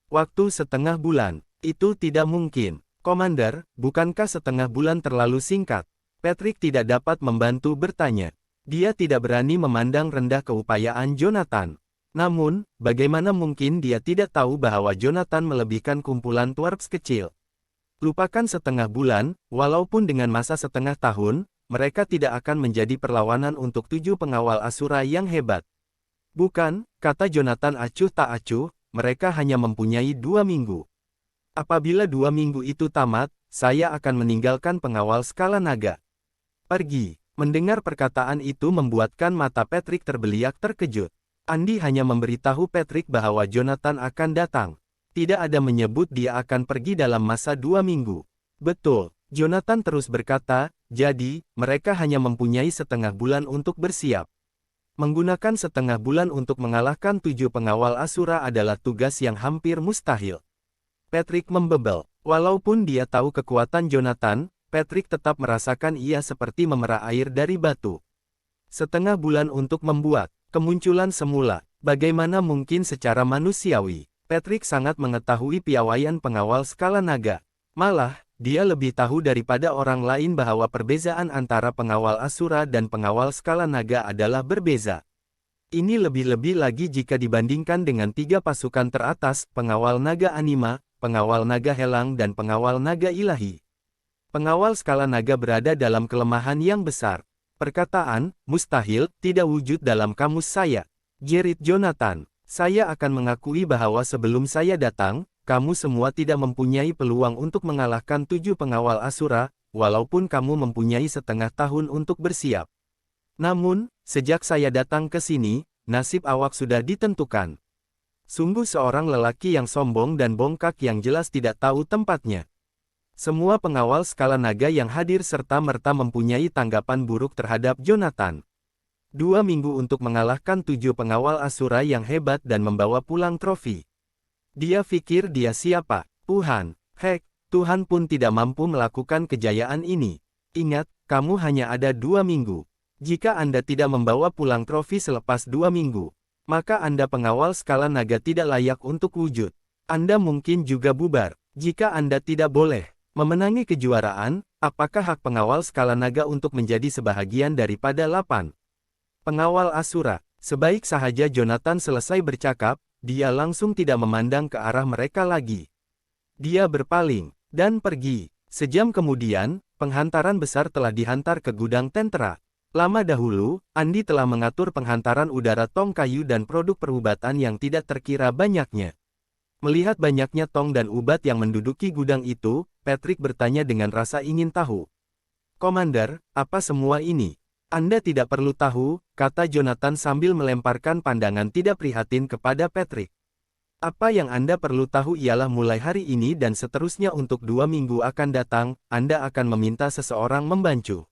waktu setengah bulan. Itu tidak mungkin. Komander, bukankah setengah bulan terlalu singkat? Patrick tidak dapat membantu bertanya. Dia tidak berani memandang rendah keupayaan Jonathan. Namun, bagaimana mungkin dia tidak tahu bahwa Jonathan melebihkan kumpulan dwarves kecil? Lupakan setengah bulan, walaupun dengan masa setengah tahun, mereka tidak akan menjadi perlawanan untuk 7 pengawal Asura yang hebat. Bukan, kata Jonathan acuh tak acuh, mereka hanya mempunyai 2 minggu. Apabila 2 minggu itu tamat, saya akan meninggalkan pengawal skala naga. Pergi. Mendengar perkataan itu membuatkan mata Patrick terbeliak terkejut. Andy hanya memberitahu Patrick bahwa Jonathan akan datang. Tidak ada menyebut dia akan pergi dalam masa 2 minggu. Betul, Jonathan terus berkata, jadi, mereka hanya mempunyai setengah bulan untuk bersiap. Menggunakan setengah bulan untuk mengalahkan 7 pengawal Asura adalah tugas yang hampir mustahil. Patrick membebel. Walaupun dia tahu kekuatan Jonathan, Patrick tetap merasakan ia seperti memerah air dari batu. Setengah bulan untuk membuat kemunculan semula. Bagaimana mungkin secara manusiawi? Patrick sangat mengetahui piawaian pengawal skala naga. Malah, dia lebih tahu daripada orang lain bahwa perbezaan antara pengawal Asura dan pengawal skala naga adalah berbeza. Ini lebih-lebih lagi jika dibandingkan dengan 3 pasukan teratas, pengawal naga anima, pengawal naga helang dan pengawal naga ilahi. Pengawal skala naga berada dalam kelemahan yang besar. Perkataan, mustahil, tidak wujud dalam kamus saya. Jerit Jonathan, saya akan mengakui bahwa sebelum saya datang, kamu semua tidak mempunyai peluang untuk mengalahkan 7 pengawal Asura, walaupun kamu mempunyai setengah tahun untuk bersiap. Namun, sejak saya datang ke sini, nasib awak sudah ditentukan. Sungguh seorang lelaki yang sombong dan bongkak yang jelas tidak tahu tempatnya. Semua pengawal skala naga yang hadir serta-merta mempunyai tanggapan buruk terhadap Jonathan. 2 minggu untuk mengalahkan 7 pengawal Asura yang hebat dan membawa pulang trofi. Dia pikir dia siapa? Tuhan. Hek, Tuhan pun tidak mampu melakukan kejayaan ini. Ingat, kamu hanya ada 2 minggu. Jika Anda tidak membawa pulang trofi selepas 2 minggu, maka Anda pengawal skala naga tidak layak untuk wujud. Anda mungkin juga bubar. Jika Anda tidak boleh memenangi kejuaraan, apakah hak pengawal skala naga untuk menjadi sebahagian daripada 8 pengawal Asura? Sebaik sahaja Jonathan selesai bercakap, dia langsung tidak memandang ke arah mereka lagi. Dia berpaling, dan pergi. Sejam kemudian, penghantaran besar telah dihantar ke gudang Tentera. Lama dahulu, Andi telah mengatur penghantaran udara tong kayu dan produk perubatan yang tidak terkira banyaknya. Melihat banyaknya tong dan ubat yang menduduki gudang itu, Patrick bertanya dengan rasa ingin tahu. "Komander, apa semua ini?" "Anda tidak perlu tahu," kata Jonathan sambil melemparkan pandangan tidak prihatin kepada Patrick. "Apa yang Anda perlu tahu ialah mulai hari ini dan seterusnya untuk 2 minggu akan datang, Anda akan meminta seseorang membantu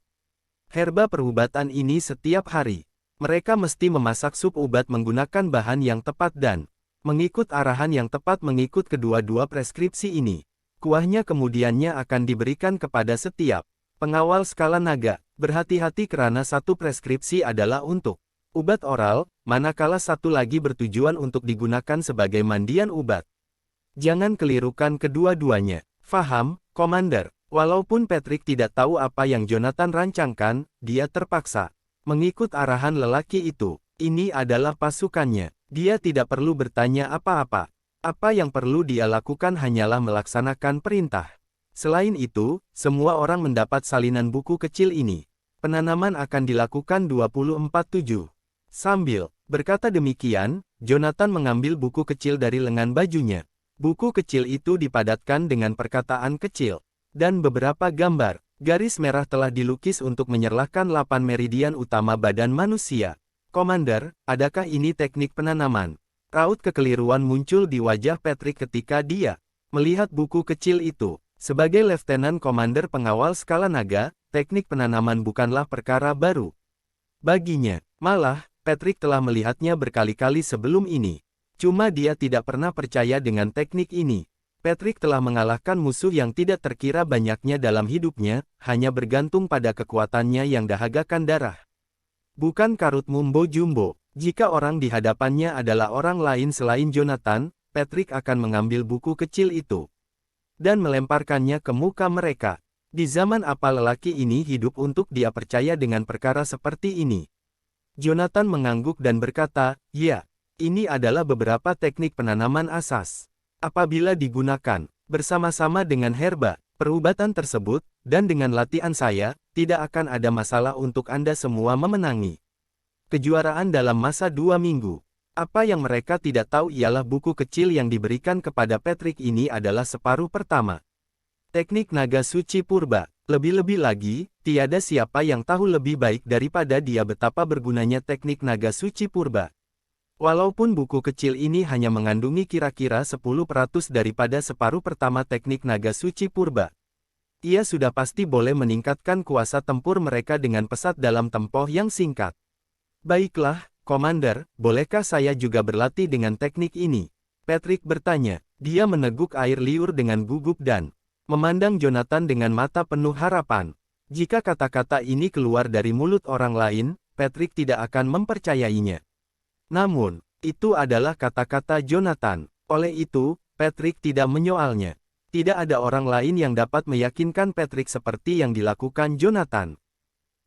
herba perubatan ini setiap hari. Mereka mesti memasak sup ubat menggunakan bahan yang tepat dan mengikut arahan yang tepat mengikut kedua-dua preskripsi ini. Kuahnya kemudiannya akan diberikan kepada setiap pengawal skala naga. Berhati-hati karena satu preskripsi adalah untuk ubat oral, manakala satu lagi bertujuan untuk digunakan sebagai mandian ubat. Jangan kelirukan kedua-duanya." "Faham, Komander." Walaupun Patrick tidak tahu apa yang Jonathan rancangkan, dia terpaksa mengikut arahan lelaki itu. Ini adalah pasukannya. Dia tidak perlu bertanya apa-apa. Apa yang perlu dia lakukan hanyalah melaksanakan perintah. Selain itu, semua orang mendapat salinan buku kecil ini. Penanaman akan dilakukan 24/7. Sambil berkata demikian, Jonathan mengambil buku kecil dari lengan bajunya. Buku kecil itu dipadatkan dengan perkataan kecil dan beberapa gambar. Garis merah telah dilukis untuk menyerlahkan 8 meridian utama badan manusia. "Komander, adakah ini teknik penanaman?" Raut kekeliruan muncul di wajah Patrick ketika dia melihat buku kecil itu. Sebagai Letnan Komander pengawal skala naga, teknik penanaman bukanlah perkara baru baginya. Malah, Patrick telah melihatnya berkali-kali sebelum ini. Cuma dia tidak pernah percaya dengan teknik ini. Patrick telah mengalahkan musuh yang tidak terkira banyaknya dalam hidupnya, hanya bergantung pada kekuatannya yang dahagakan darah. Bukan karut mumbo jumbo. Jika orang di hadapannya adalah orang lain selain Jonathan, Patrick akan mengambil buku kecil itu dan melemparkannya ke muka mereka. Di zaman apa lelaki ini hidup untuk dia percaya dengan perkara seperti ini? Jonathan mengangguk dan berkata, "Ya, ini adalah beberapa teknik penanaman asas. Apabila digunakan bersama-sama dengan herba perubatan tersebut, dan dengan latihan saya, tidak akan ada masalah untuk Anda semua memenangi kejuaraan dalam masa 2 minggu. Apa yang mereka tidak tahu ialah buku kecil yang diberikan kepada Patrick ini adalah separuh pertama teknik naga suci purba. Lebih-lebih lagi, tiada siapa yang tahu lebih baik daripada dia betapa bergunanya teknik naga suci purba. Walaupun buku kecil ini hanya mengandungi kira-kira 10% daripada separuh pertama teknik naga suci purba, ia sudah pasti boleh meningkatkan kuasa tempur mereka dengan pesat dalam tempoh yang singkat. "Baiklah, Komander, bolehkah saya juga berlatih dengan teknik ini?" Patrick bertanya. Dia meneguk air liur dengan gugup dan memandang Jonathan dengan mata penuh harapan. Jika kata-kata ini keluar dari mulut orang lain, Patrick tidak akan mempercayainya. Namun, itu adalah kata-kata Jonathan. Oleh itu, Patrick tidak menyoalnya. Tidak ada orang lain yang dapat meyakinkan Patrick seperti yang dilakukan Jonathan.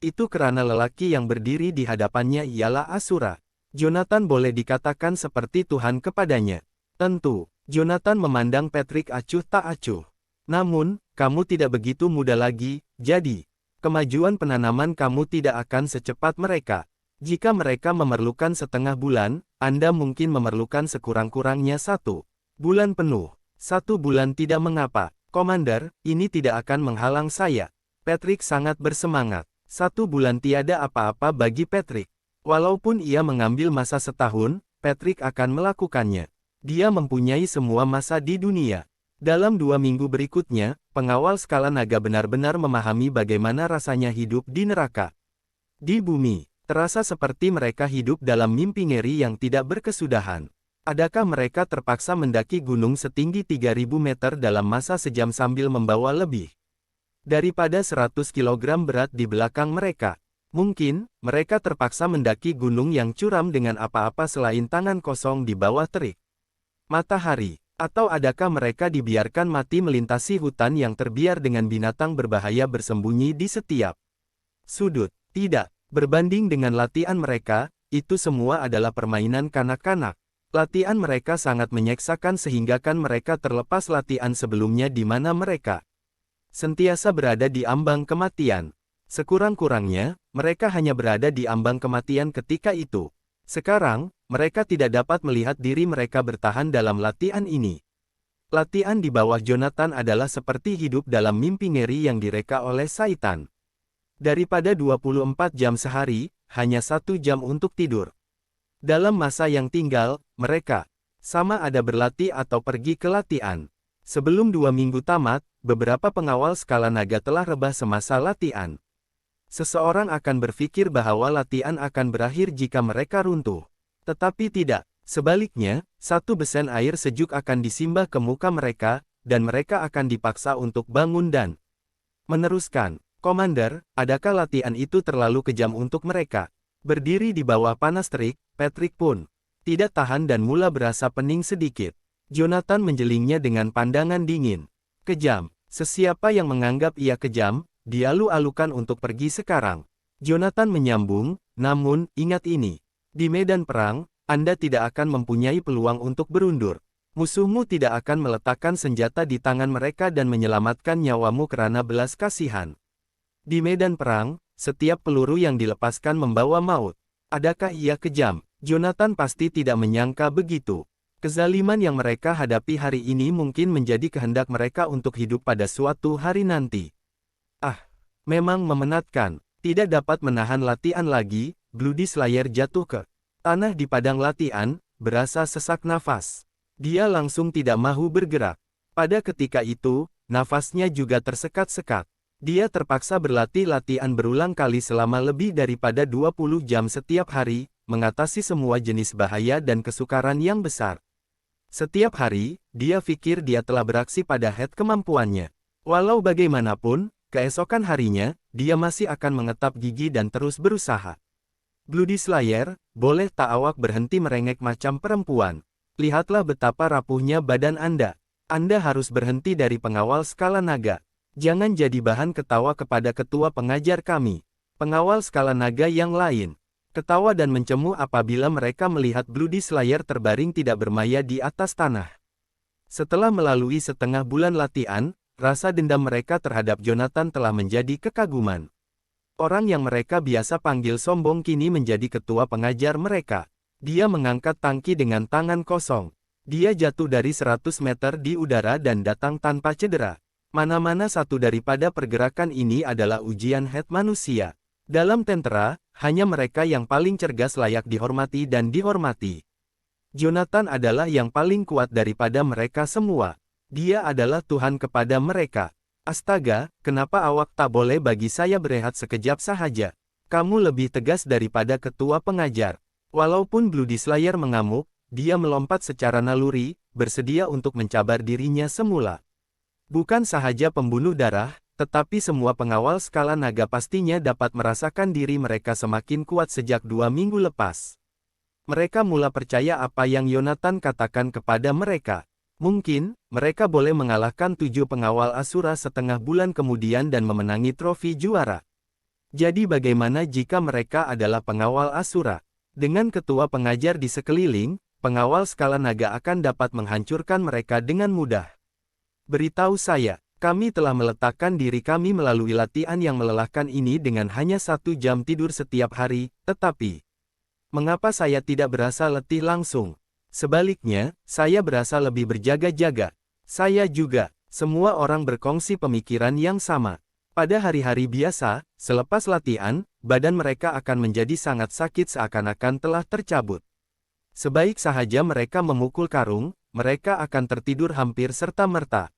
Itu karena lelaki yang berdiri di hadapannya ialah Asura. Jonathan boleh dikatakan seperti Tuhan kepadanya. Tentu, Jonathan memandang Patrick acuh tak acuh. "Namun, kamu tidak begitu muda lagi, jadi kemajuan penanaman kamu tidak akan secepat mereka. Jika mereka memerlukan setengah bulan, Anda mungkin memerlukan sekurang-kurangnya 1 bulan penuh." "1 bulan tidak mengapa, Komander, ini tidak akan menghalang saya." Patrick sangat bersemangat. 1 bulan tiada apa-apa bagi Patrick. Walaupun ia mengambil masa setahun, Patrick akan melakukannya. Dia mempunyai semua masa di dunia. Dalam 2 minggu berikutnya, pengawal skala naga benar-benar memahami bagaimana rasanya hidup di neraka. Di bumi, terasa seperti mereka hidup dalam mimpi ngeri yang tidak berkesudahan. Adakah mereka terpaksa mendaki gunung setinggi 3.000 meter dalam masa sejam sambil membawa lebih daripada 100 kg berat di belakang mereka? Mungkin, mereka terpaksa mendaki gunung yang curam dengan apa-apa selain tangan kosong di bawah terik matahari. Atau adakah mereka dibiarkan mati melintasi hutan yang terbiar dengan binatang berbahaya bersembunyi di setiap sudut? Tidak. Berbanding dengan latihan mereka, itu semua adalah permainan kanak-kanak. Latihan mereka sangat menyeksakan sehingga kan mereka terlepas latihan sebelumnya di mana mereka sentiasa berada di ambang kematian. Sekurang-kurangnya, mereka hanya berada di ambang kematian ketika itu. Sekarang, mereka tidak dapat melihat diri mereka bertahan dalam latihan ini. Latihan di bawah Jonathan adalah seperti hidup dalam mimpi ngeri yang direka oleh Saitan. Daripada 24 jam sehari, hanya 1 jam untuk tidur. Dalam masa yang tinggal, mereka sama ada berlatih atau pergi ke latihan. Sebelum 2 minggu tamat, beberapa pengawal skala naga telah rebah semasa latihan. Seseorang akan berpikir bahwa latihan akan berakhir jika mereka runtuh. Tetapi tidak. Sebaliknya, satu besen air sejuk akan disimbah ke muka mereka, dan mereka akan dipaksa untuk bangun dan meneruskan. Komander, adakah latihan itu terlalu kejam untuk mereka? Berdiri di bawah panas terik, Patrick pun tidak tahan dan mula berasa pening sedikit. Jonathan menjelingnya dengan pandangan dingin. Kejam. Sesiapa yang menganggap ia kejam, dia alu-alukan untuk pergi sekarang. Jonathan menyambung, namun, ingat ini. Di medan perang, Anda tidak akan mempunyai peluang untuk berundur. Musuhmu tidak akan meletakkan senjata di tangan mereka dan menyelamatkan nyawamu karena belas kasihan. Di medan perang, setiap peluru yang dilepaskan membawa maut. Adakah ia kejam? Jonathan pasti tidak menyangka begitu. Kezaliman yang mereka hadapi hari ini mungkin menjadi kehendak mereka untuk hidup pada suatu hari nanti. Memang memenatkan. Tidak dapat menahan latihan lagi, Bloody Slayer jatuh ke tanah di padang latihan, berasa sesak nafas. Dia langsung tidak mahu bergerak. Pada ketika itu, nafasnya juga tersekat-sekat. Dia terpaksa berlatih latihan berulang kali selama lebih daripada 20 jam setiap hari, mengatasi semua jenis bahaya dan kesukaran yang besar. Setiap hari, dia pikir dia telah beraksi pada head kemampuannya. Walau bagaimanapun, keesokan harinya, dia masih akan mengetap gigi dan terus berusaha. Bloody Slayer, boleh tak awak berhenti merengek macam perempuan? Lihatlah betapa rapuhnya badan Anda. Anda harus berhenti dari pengawal skala naga. Jangan jadi bahan ketawa kepada ketua pengajar kami. Pengawal skala naga yang lain ketawa dan mencemu apabila mereka melihat Bloody Slayer terbaring tidak bermaya di atas tanah. Setelah melalui setengah bulan latihan, rasa dendam mereka terhadap Jonathan telah menjadi kekaguman. Orang yang mereka biasa panggil sombong kini menjadi ketua pengajar mereka. Dia mengangkat tangki dengan tangan kosong. Dia jatuh dari 100 meter di udara dan datang tanpa cedera. Mana-mana satu daripada pergerakan ini adalah ujian head manusia. Dalam tentara, hanya mereka yang paling cergas layak dihormati dan dihormati. Jonathan adalah yang paling kuat daripada mereka semua. Dia adalah Tuhan kepada mereka. Astaga, kenapa awak tak boleh bagi saya berehat sekejap sahaja? Kamu lebih tegas daripada ketua pengajar. Walaupun Bloody Slayer mengamuk, dia melompat secara naluri, bersedia untuk mencabar dirinya semula. Bukan sahaja pembunuh darah, tetapi semua pengawal skala naga pastinya dapat merasakan diri mereka semakin kuat sejak 2 minggu lepas. Mereka mula percaya apa yang Jonathan katakan kepada mereka. Mungkin, mereka boleh mengalahkan 7 pengawal Asura setengah bulan kemudian dan memenangi trofi juara. Jadi bagaimana jika mereka adalah pengawal Asura? Dengan ketua pengajar di sekeliling, pengawal skala naga akan dapat menghancurkan mereka dengan mudah. Beritahu saya, kami telah meletakkan diri kami melalui latihan yang melelahkan ini dengan hanya 1 jam tidur setiap hari, tetapi mengapa saya tidak berasa letih langsung? Sebaliknya, saya berasa lebih berjaga-jaga. Saya juga. Semua orang berkongsi pemikiran yang sama. Pada hari-hari biasa, selepas latihan, badan mereka akan menjadi sangat sakit seakan-akan telah tercabut. Sebaik sahaja mereka memukul karung, mereka akan tertidur hampir serta-merta.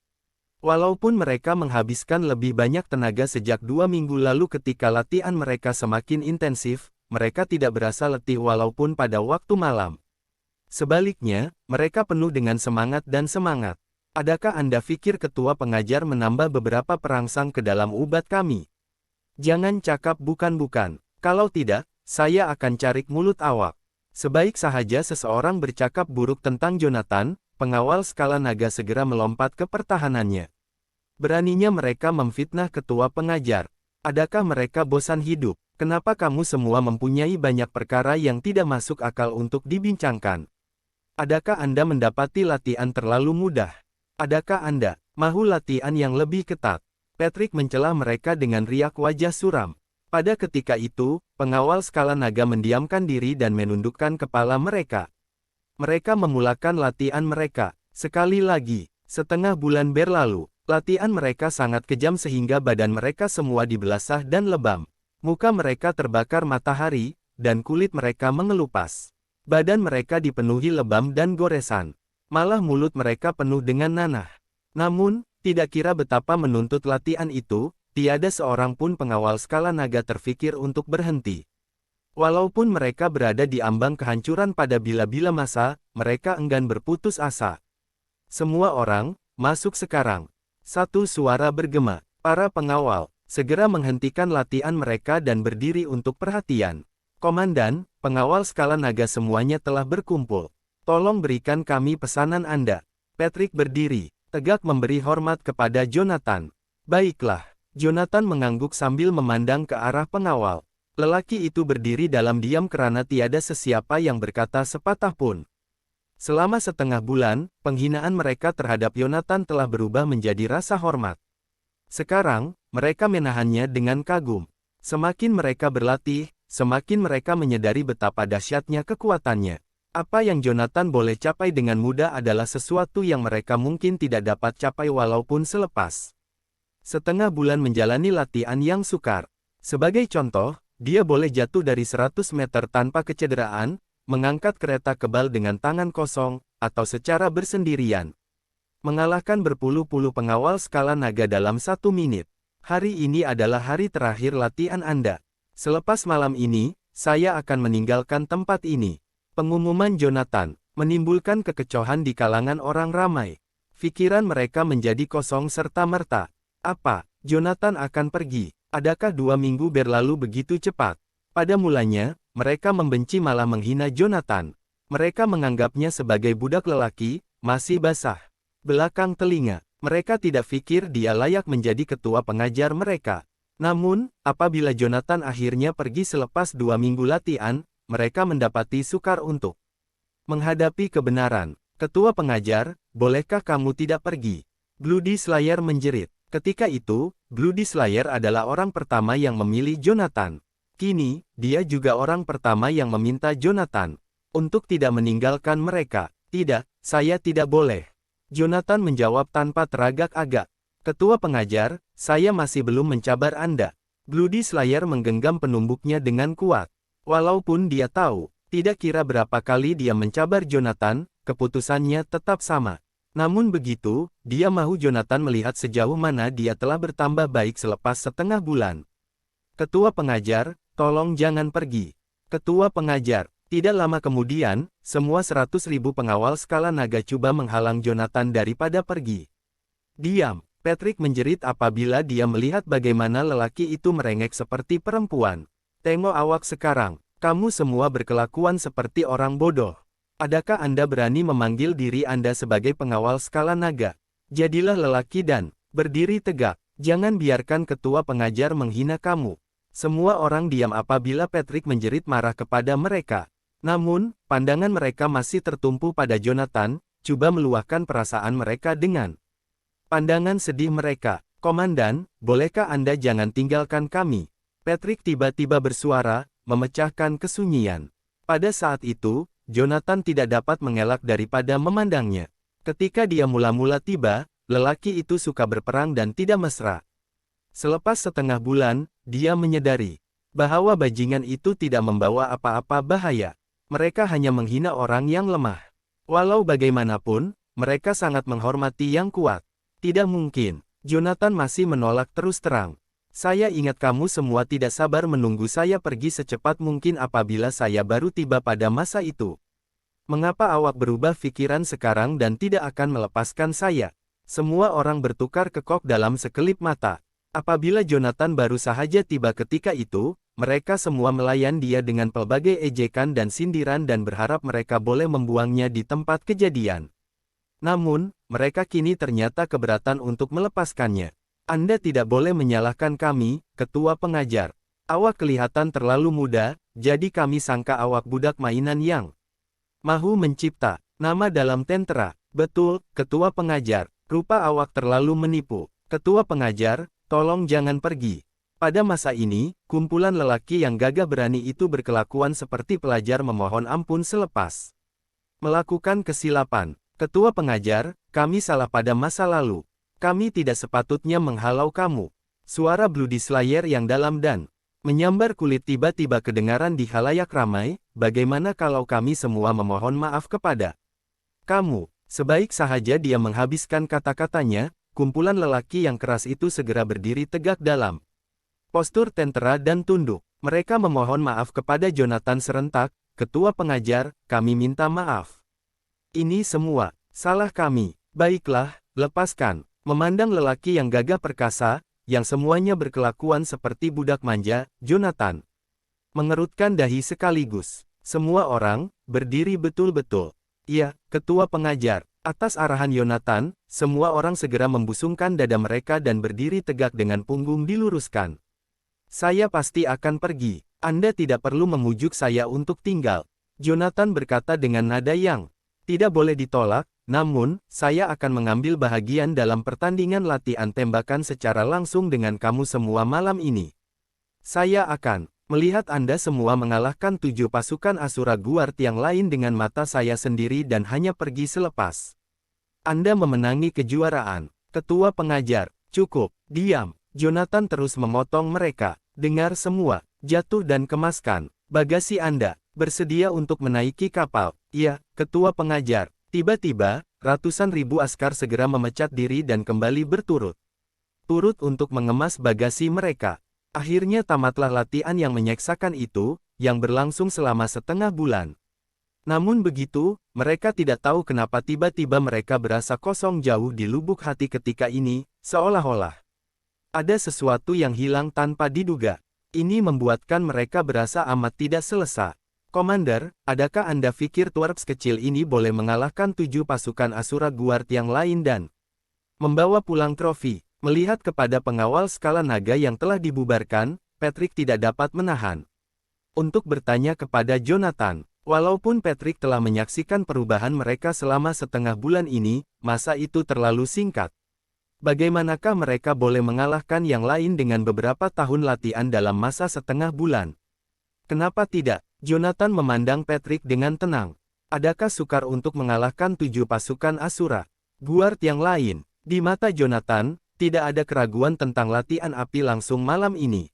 Walaupun mereka menghabiskan lebih banyak tenaga sejak 2 minggu lalu ketika latihan mereka semakin intensif, mereka tidak berasa letih walaupun pada waktu malam. Sebaliknya, mereka penuh dengan semangat dan semangat. Adakah Anda pikir ketua pengajar menambah beberapa perangsang ke dalam ubat kami? Jangan cakap bukan-bukan. Kalau tidak, saya akan carik mulut awak. Sebaik sahaja seseorang bercakap buruk tentang Jonathan, pengawal skala naga segera melompat ke pertahanannya. Beraninya mereka memfitnah ketua pengajar. Adakah mereka bosan hidup? Kenapa kamu semua mempunyai banyak perkara yang tidak masuk akal untuk dibincangkan? Adakah Anda mendapati latihan terlalu mudah? Adakah Anda mahu latihan yang lebih ketat? Patrick mencela mereka dengan riak wajah suram. Pada ketika itu, pengawal skala naga mendiamkan diri dan menundukkan kepala mereka. Mereka memulakan latihan mereka. Sekali lagi, setengah bulan berlalu, latihan mereka sangat kejam sehingga badan mereka semua dibelasah dan lebam. Muka mereka terbakar matahari, dan kulit mereka mengelupas. Badan mereka dipenuhi lebam dan goresan. Malah mulut mereka penuh dengan nanah. Namun, tidak kira betapa menuntut latihan itu, tiada seorang pun pengawal skala naga terfikir untuk berhenti. Walaupun mereka berada di ambang kehancuran pada bila-bila masa, mereka enggan berputus asa. Semua orang, masuk sekarang. Satu suara bergema. Para pengawal segera menghentikan latihan mereka dan berdiri untuk perhatian. Komandan, pengawal skala naga semuanya telah berkumpul. Tolong berikan kami pesanan Anda. Patrick berdiri, tegak memberi hormat kepada Jonathan. Baiklah, Jonathan mengangguk sambil memandang ke arah pengawal. Lelaki itu berdiri dalam diam karena tiada sesiapa yang berkata sepatah pun. Selama setengah bulan, penghinaan mereka terhadap Jonathan telah berubah menjadi rasa hormat. Sekarang, mereka menahannya dengan kagum. Semakin mereka berlatih, semakin mereka menyadari betapa dahsyatnya kekuatannya. Apa yang Jonathan boleh capai dengan mudah adalah sesuatu yang mereka mungkin tidak dapat capai walaupun selepas setengah bulan menjalani latihan yang sukar. Sebagai contoh, dia boleh jatuh dari 100 meter tanpa kecederaan, mengangkat kereta kebal dengan tangan kosong, atau secara bersendirian. Mengalahkan berpuluh-puluh pengawal skala naga dalam 1 menit. Hari ini adalah hari terakhir latihan Anda. Selepas malam ini, saya akan meninggalkan tempat ini. Pengumuman Jonathan menimbulkan kekecohan di kalangan orang ramai. Pikiran mereka menjadi kosong serta-merta. Apa, Jonathan akan pergi? Adakah 2 minggu berlalu begitu cepat? Pada mulanya, mereka membenci malah menghina Jonathan. Mereka menganggapnya sebagai budak lelaki, masih basah belakang telinga. Mereka tidak pikir dia layak menjadi ketua pengajar mereka. Namun, apabila Jonathan akhirnya pergi selepas 2 minggu latihan, mereka mendapati sukar untuk menghadapi kebenaran. Ketua pengajar, bolehkah kamu tidak pergi? Bloody Slayer menjerit. Ketika itu, Bloody Slayer adalah orang pertama yang memilih Jonathan. Kini, dia juga orang pertama yang meminta Jonathan untuk tidak meninggalkan mereka. Tidak, saya tidak boleh. Jonathan menjawab tanpa teragak-agak. Ketua pengajar, saya masih belum mencabar Anda. Bloody Slayer menggenggam penumbuknya dengan kuat. Walaupun dia tahu, tidak kira berapa kali dia mencabar Jonathan, keputusannya tetap sama. Namun begitu, dia mahu Jonathan melihat sejauh mana dia telah bertambah baik selepas setengah bulan. Ketua pengajar, tolong jangan pergi. Ketua pengajar. Tidak lama kemudian, semua 100.000 pengawal skala naga coba menghalang Jonathan daripada pergi. Diam, Patrick menjerit apabila dia melihat bagaimana lelaki itu merengek seperti perempuan. Tengok awak sekarang, kamu semua berkelakuan seperti orang bodoh. Adakah Anda berani memanggil diri Anda sebagai pengawal skala naga? Jadilah lelaki dan berdiri tegak. Jangan biarkan ketua pengajar menghina kamu. Semua orang diam apabila Patrick menjerit marah kepada mereka. Namun, pandangan mereka masih tertumpu pada Jonathan, coba meluahkan perasaan mereka dengan pandangan sedih mereka. Komandan, bolehkah Anda jangan tinggalkan kami? Patrick tiba-tiba bersuara, memecahkan kesunyian. Pada saat itu, Jonathan tidak dapat mengelak daripada memandangnya. Ketika dia mula-mula tiba, lelaki itu suka berperang dan tidak mesra. Selepas setengah bulan, dia menyadari bahwa bajingan itu tidak membawa apa-apa bahaya. Mereka hanya menghina orang yang lemah. Walau bagaimanapun, mereka sangat menghormati yang kuat. Tidak mungkin. Jonathan masih menolak terus terang. Saya ingat kamu semua tidak sabar menunggu saya pergi secepat mungkin apabila saya baru tiba pada masa itu. Mengapa awak berubah pikiran sekarang dan tidak akan melepaskan saya? Semua orang bertukar kekok dalam sekelip mata. Apabila Jonathan baru sahaja tiba ketika itu, mereka semua melayan dia dengan pelbagai ejekan dan sindiran dan berharap mereka boleh membuangnya di tempat kejadian. Namun, mereka kini ternyata keberatan untuk melepaskannya. Anda tidak boleh menyalahkan kami, ketua pengajar. Awak kelihatan terlalu muda, jadi kami sangka awak budak mainan yang mahu mencipta nama dalam tentara. Betul, ketua pengajar. Rupa awak terlalu menipu. Ketua pengajar, tolong jangan pergi. Pada masa ini, kumpulan lelaki yang gagah berani itu berkelakuan seperti pelajar memohon ampun selepas melakukan kesilapan. Ketua pengajar, kami salah pada masa lalu. Kami tidak sepatutnya menghalau kamu. Suara Bloody Slayer yang dalam dan menyambar kulit tiba-tiba kedengaran di khalayak ramai. Bagaimana kalau kami semua memohon maaf kepada kamu? Sebaik sahaja dia menghabiskan kata-katanya, kumpulan lelaki yang keras itu segera berdiri tegak dalam postur tentera dan tunduk. Mereka memohon maaf kepada Jonathan serentak. Ketua pengajar, kami minta maaf. Ini semua salah kami. Baiklah, lepaskan. Memandang lelaki yang gagah perkasa, yang semuanya berkelakuan seperti budak manja, Jonathan mengerutkan dahi sekaligus. Semua orang berdiri betul-betul. Iya, ketua pengajar. Atas arahan Yonatan, semua orang segera membusungkan dada mereka dan berdiri tegak dengan punggung diluruskan. Saya pasti akan pergi. Anda tidak perlu memujuk saya untuk tinggal. Jonathan berkata dengan nada yang tidak boleh ditolak, namun, saya akan mengambil bahagian dalam pertandingan latihan tembakan secara langsung dengan kamu semua malam ini. Saya akan melihat Anda semua mengalahkan 7 pasukan Asura Guard yang lain dengan mata saya sendiri dan hanya pergi selepas Anda memenangi kejuaraan. Ketua pengajar, cukup, diam. Jonathan terus memotong mereka. Dengar semua, jatuh dan kemaskan bagasi Anda. Bersedia untuk menaiki kapal. Iya, ketua pengajar. Tiba-tiba, ratusan ribu askar segera memecat diri dan kembali berturut-turut untuk mengemas bagasi mereka. Akhirnya tamatlah latihan yang menyeksakan itu, yang berlangsung selama setengah bulan. Namun begitu, mereka tidak tahu kenapa tiba-tiba mereka berasa kosong jauh di lubuk hati ketika ini, seolah-olah ada sesuatu yang hilang tanpa diduga. Ini membuatkan mereka berasa amat tidak selesa. Komander, adakah Anda pikir twerps kecil ini boleh mengalahkan 7 pasukan Asura Guard yang lain dan membawa pulang trofi? Melihat kepada pengawal skala naga yang telah dibubarkan, Patrick tidak dapat menahan untuk bertanya kepada Jonathan. Walaupun Patrick telah menyaksikan perubahan mereka selama setengah bulan ini, masa itu terlalu singkat. Bagaimanakah mereka boleh mengalahkan yang lain dengan beberapa tahun latihan dalam masa setengah bulan? Kenapa tidak? Jonathan memandang Patrick dengan tenang. Adakah sukar untuk mengalahkan 7 pasukan Asura Guard yang lain? Di mata Jonathan, tidak ada keraguan tentang latihan api langsung malam ini.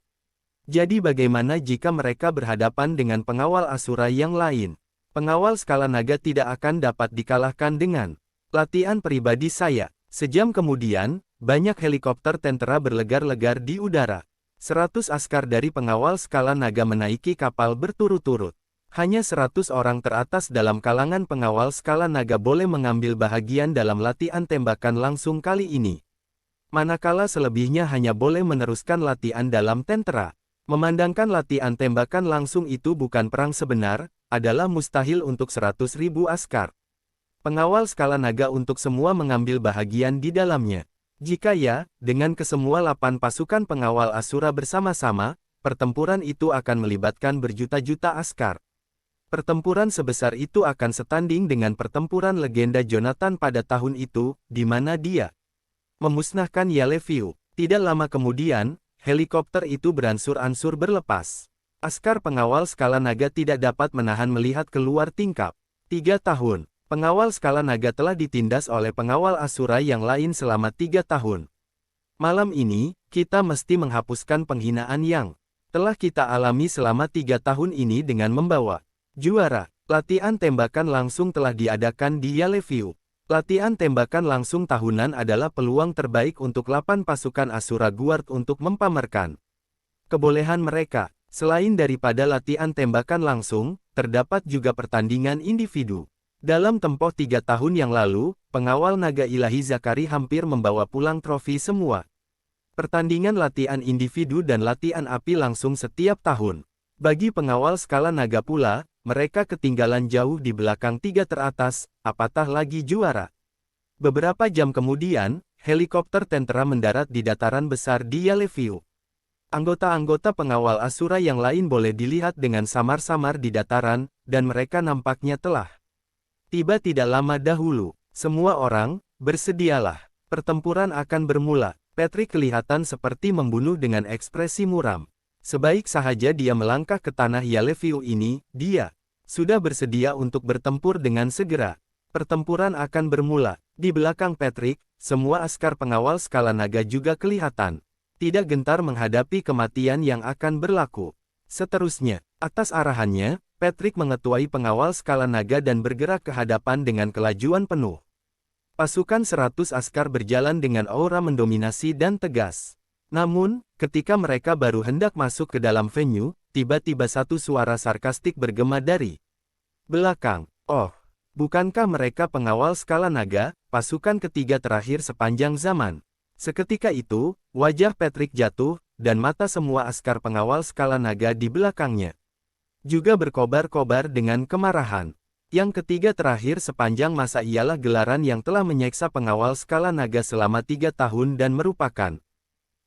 Jadi bagaimana jika mereka berhadapan dengan pengawal Asura yang lain? Pengawal skala naga tidak akan dapat dikalahkan dengan latihan pribadi saya. Sejam kemudian, banyak helikopter tentara berlegar-legar di udara. 100 askar dari pengawal skala naga menaiki kapal berturut-turut. Hanya 100 orang teratas dalam kalangan pengawal skala naga boleh mengambil bahagian dalam latihan tembakan langsung kali ini. Manakala selebihnya hanya boleh meneruskan latihan dalam tentara. Memandangkan latihan tembakan langsung itu bukan perang sebenar, adalah mustahil untuk 100.000 askar pengawal skala naga untuk semua mengambil bahagian di dalamnya. Jika ya, dengan kesemua 8 pasukan pengawal Asura bersama-sama, pertempuran itu akan melibatkan berjuta-juta askar. Pertempuran sebesar itu akan setanding dengan pertempuran legenda Jonathan pada tahun itu, di mana dia memusnahkan Yaleviu. Tidak lama kemudian, helikopter itu beransur-ansur berlepas. Askar pengawal skala naga tidak dapat menahan melihat keluar tingkap. 3 tahun. Pengawal skala naga telah ditindas oleh pengawal Asura yang lain selama 3 tahun. Malam ini, kita mesti menghapuskan penghinaan yang telah kita alami selama 3 tahun ini dengan membawa juara. Latihan tembakan langsung telah diadakan di Yaleviu. Latihan tembakan langsung tahunan adalah peluang terbaik untuk 8 pasukan Asura Guard untuk mempamerkan kebolehan mereka. Selain daripada latihan tembakan langsung, terdapat juga pertandingan individu. Dalam tempoh 3 tahun yang lalu, pengawal naga ilahi Zakari hampir membawa pulang trofi semua pertandingan latihan individu dan latihan api langsung setiap tahun. Bagi pengawal skala naga pula, mereka ketinggalan jauh di belakang 3 teratas, apatah lagi juara. Beberapa jam kemudian, helikopter tentara mendarat di dataran besar di Yaleviu. Anggota-anggota pengawal Asura yang lain boleh dilihat dengan samar-samar di dataran, dan mereka nampaknya telah tiba tidak lama dahulu. Semua orang, bersedialah. Pertempuran akan bermula. Patrick kelihatan seperti membunuh dengan ekspresi muram. Sebaik sahaja dia melangkah ke tanah Yaleviu ini, dia sudah bersedia untuk bertempur dengan segera. Pertempuran akan bermula. Di belakang Patrick, semua askar pengawal skala naga juga kelihatan tidak gentar menghadapi kematian yang akan berlaku. Seterusnya, atas arahannya, Patrick mengetuai pengawal skala naga dan bergerak ke hadapan dengan kelajuan penuh. Pasukan 100 askar berjalan dengan aura mendominasi dan tegas. Namun, ketika mereka baru hendak masuk ke dalam venue, tiba-tiba satu suara sarkastik bergema dari belakang. Oh, bukankah mereka pengawal skala naga, pasukan ketiga terakhir sepanjang zaman? Seketika itu, wajah Patrick jatuh, dan mata semua askar pengawal skala naga di belakangnya juga berkobar-kobar dengan kemarahan. Yang ketiga terakhir sepanjang masa ialah gelaran yang telah menyiksa pengawal skala naga selama 3 tahun dan merupakan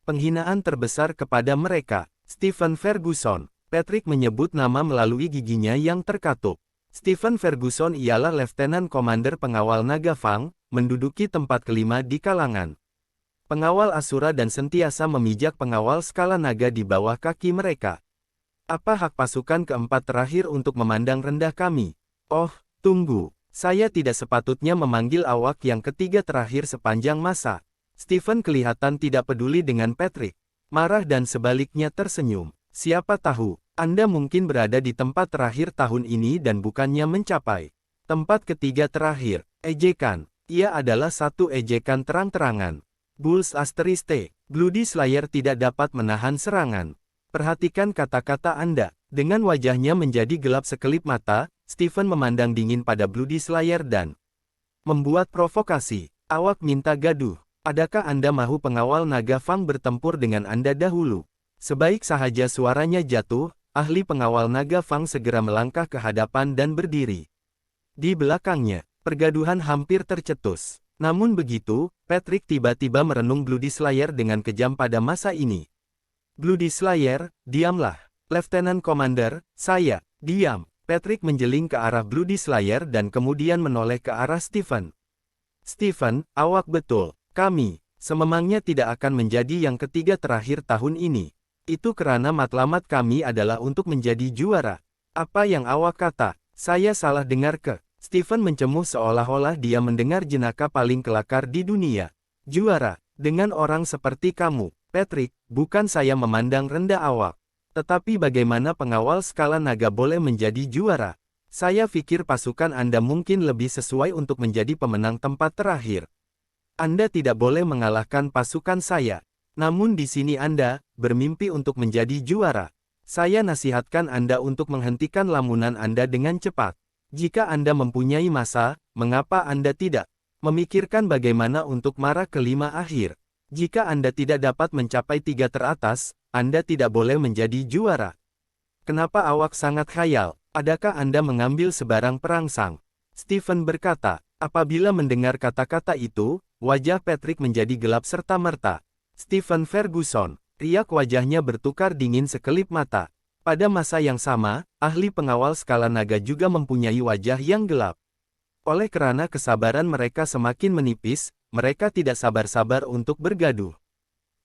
penghinaan terbesar kepada mereka. Stephen Ferguson. Patrick menyebut nama melalui giginya yang terkatup. Stephen Ferguson ialah Letnan Komander Pengawal Naga Fang, menduduki tempat kelima di kalangan pengawal Asura dan sentiasa memijak pengawal skala naga di bawah kaki mereka. Apa hak pasukan keempat terakhir untuk memandang rendah kami? Oh, tunggu. Saya tidak sepatutnya memanggil awak yang ketiga terakhir sepanjang masa. Stephen kelihatan tidak peduli dengan Patrick. Marah dan sebaliknya tersenyum. Siapa tahu, Anda mungkin berada di tempat terakhir tahun ini dan bukannya mencapai tempat ketiga terakhir. Ejekan. Ia adalah satu ejekan terang-terangan. Bulls Asteriste, Bloody Slayer tidak dapat menahan serangan. Perhatikan kata-kata Anda. Dengan wajahnya menjadi gelap sekelip mata, Stephen memandang dingin pada Bloody Slayer dan membuat provokasi. Awak minta gaduh. Adakah Anda mahu pengawal naga Fang bertempur dengan Anda dahulu? Sebaik sahaja suaranya jatuh, ahli pengawal naga Fang segera melangkah ke hadapan dan berdiri. Di belakangnya, pergaduhan hampir tercetus. Namun begitu, Patrick tiba-tiba merenung Bloody Slayer dengan kejam pada masa ini. Bloody Slayer, diamlah. Letnan Commander, saya, diam. Patrick menjeling ke arah Bloody Slayer dan kemudian menoleh ke arah Stephen. Stephen, awak betul. Kami, sememangnya tidak akan menjadi yang ketiga terakhir tahun ini. Itu karena matlamat kami adalah untuk menjadi juara. Apa yang awak kata? Saya salah dengar ke? Stephen mencemuh seolah-olah dia mendengar jenaka paling kelakar di dunia. Juara, dengan orang seperti kamu, Patrick, bukan saya memandang rendah awak. Tetapi bagaimana pengawal skala naga boleh menjadi juara? Saya pikir pasukan Anda mungkin lebih sesuai untuk menjadi pemenang tempat terakhir. Anda tidak boleh mengalahkan pasukan saya. Namun di sini Anda, bermimpi untuk menjadi juara. Saya nasihatkan Anda untuk menghentikan lamunan Anda dengan cepat. Jika Anda mempunyai masa, mengapa Anda tidak memikirkan bagaimana untuk marah kelima akhir? Jika Anda tidak dapat mencapai 3 teratas, Anda tidak boleh menjadi juara. Kenapa awak sangat khayal? Adakah Anda mengambil sebarang perangsang? Stephen berkata. Apabila mendengar kata-kata itu, wajah Patrick menjadi gelap serta-merta. Stephen Ferguson, riak wajahnya bertukar dingin sekelip mata. Pada masa yang sama, ahli pengawal skala naga juga mempunyai wajah yang gelap. Oleh karena kesabaran mereka semakin menipis, mereka tidak sabar-sabar untuk bergaduh.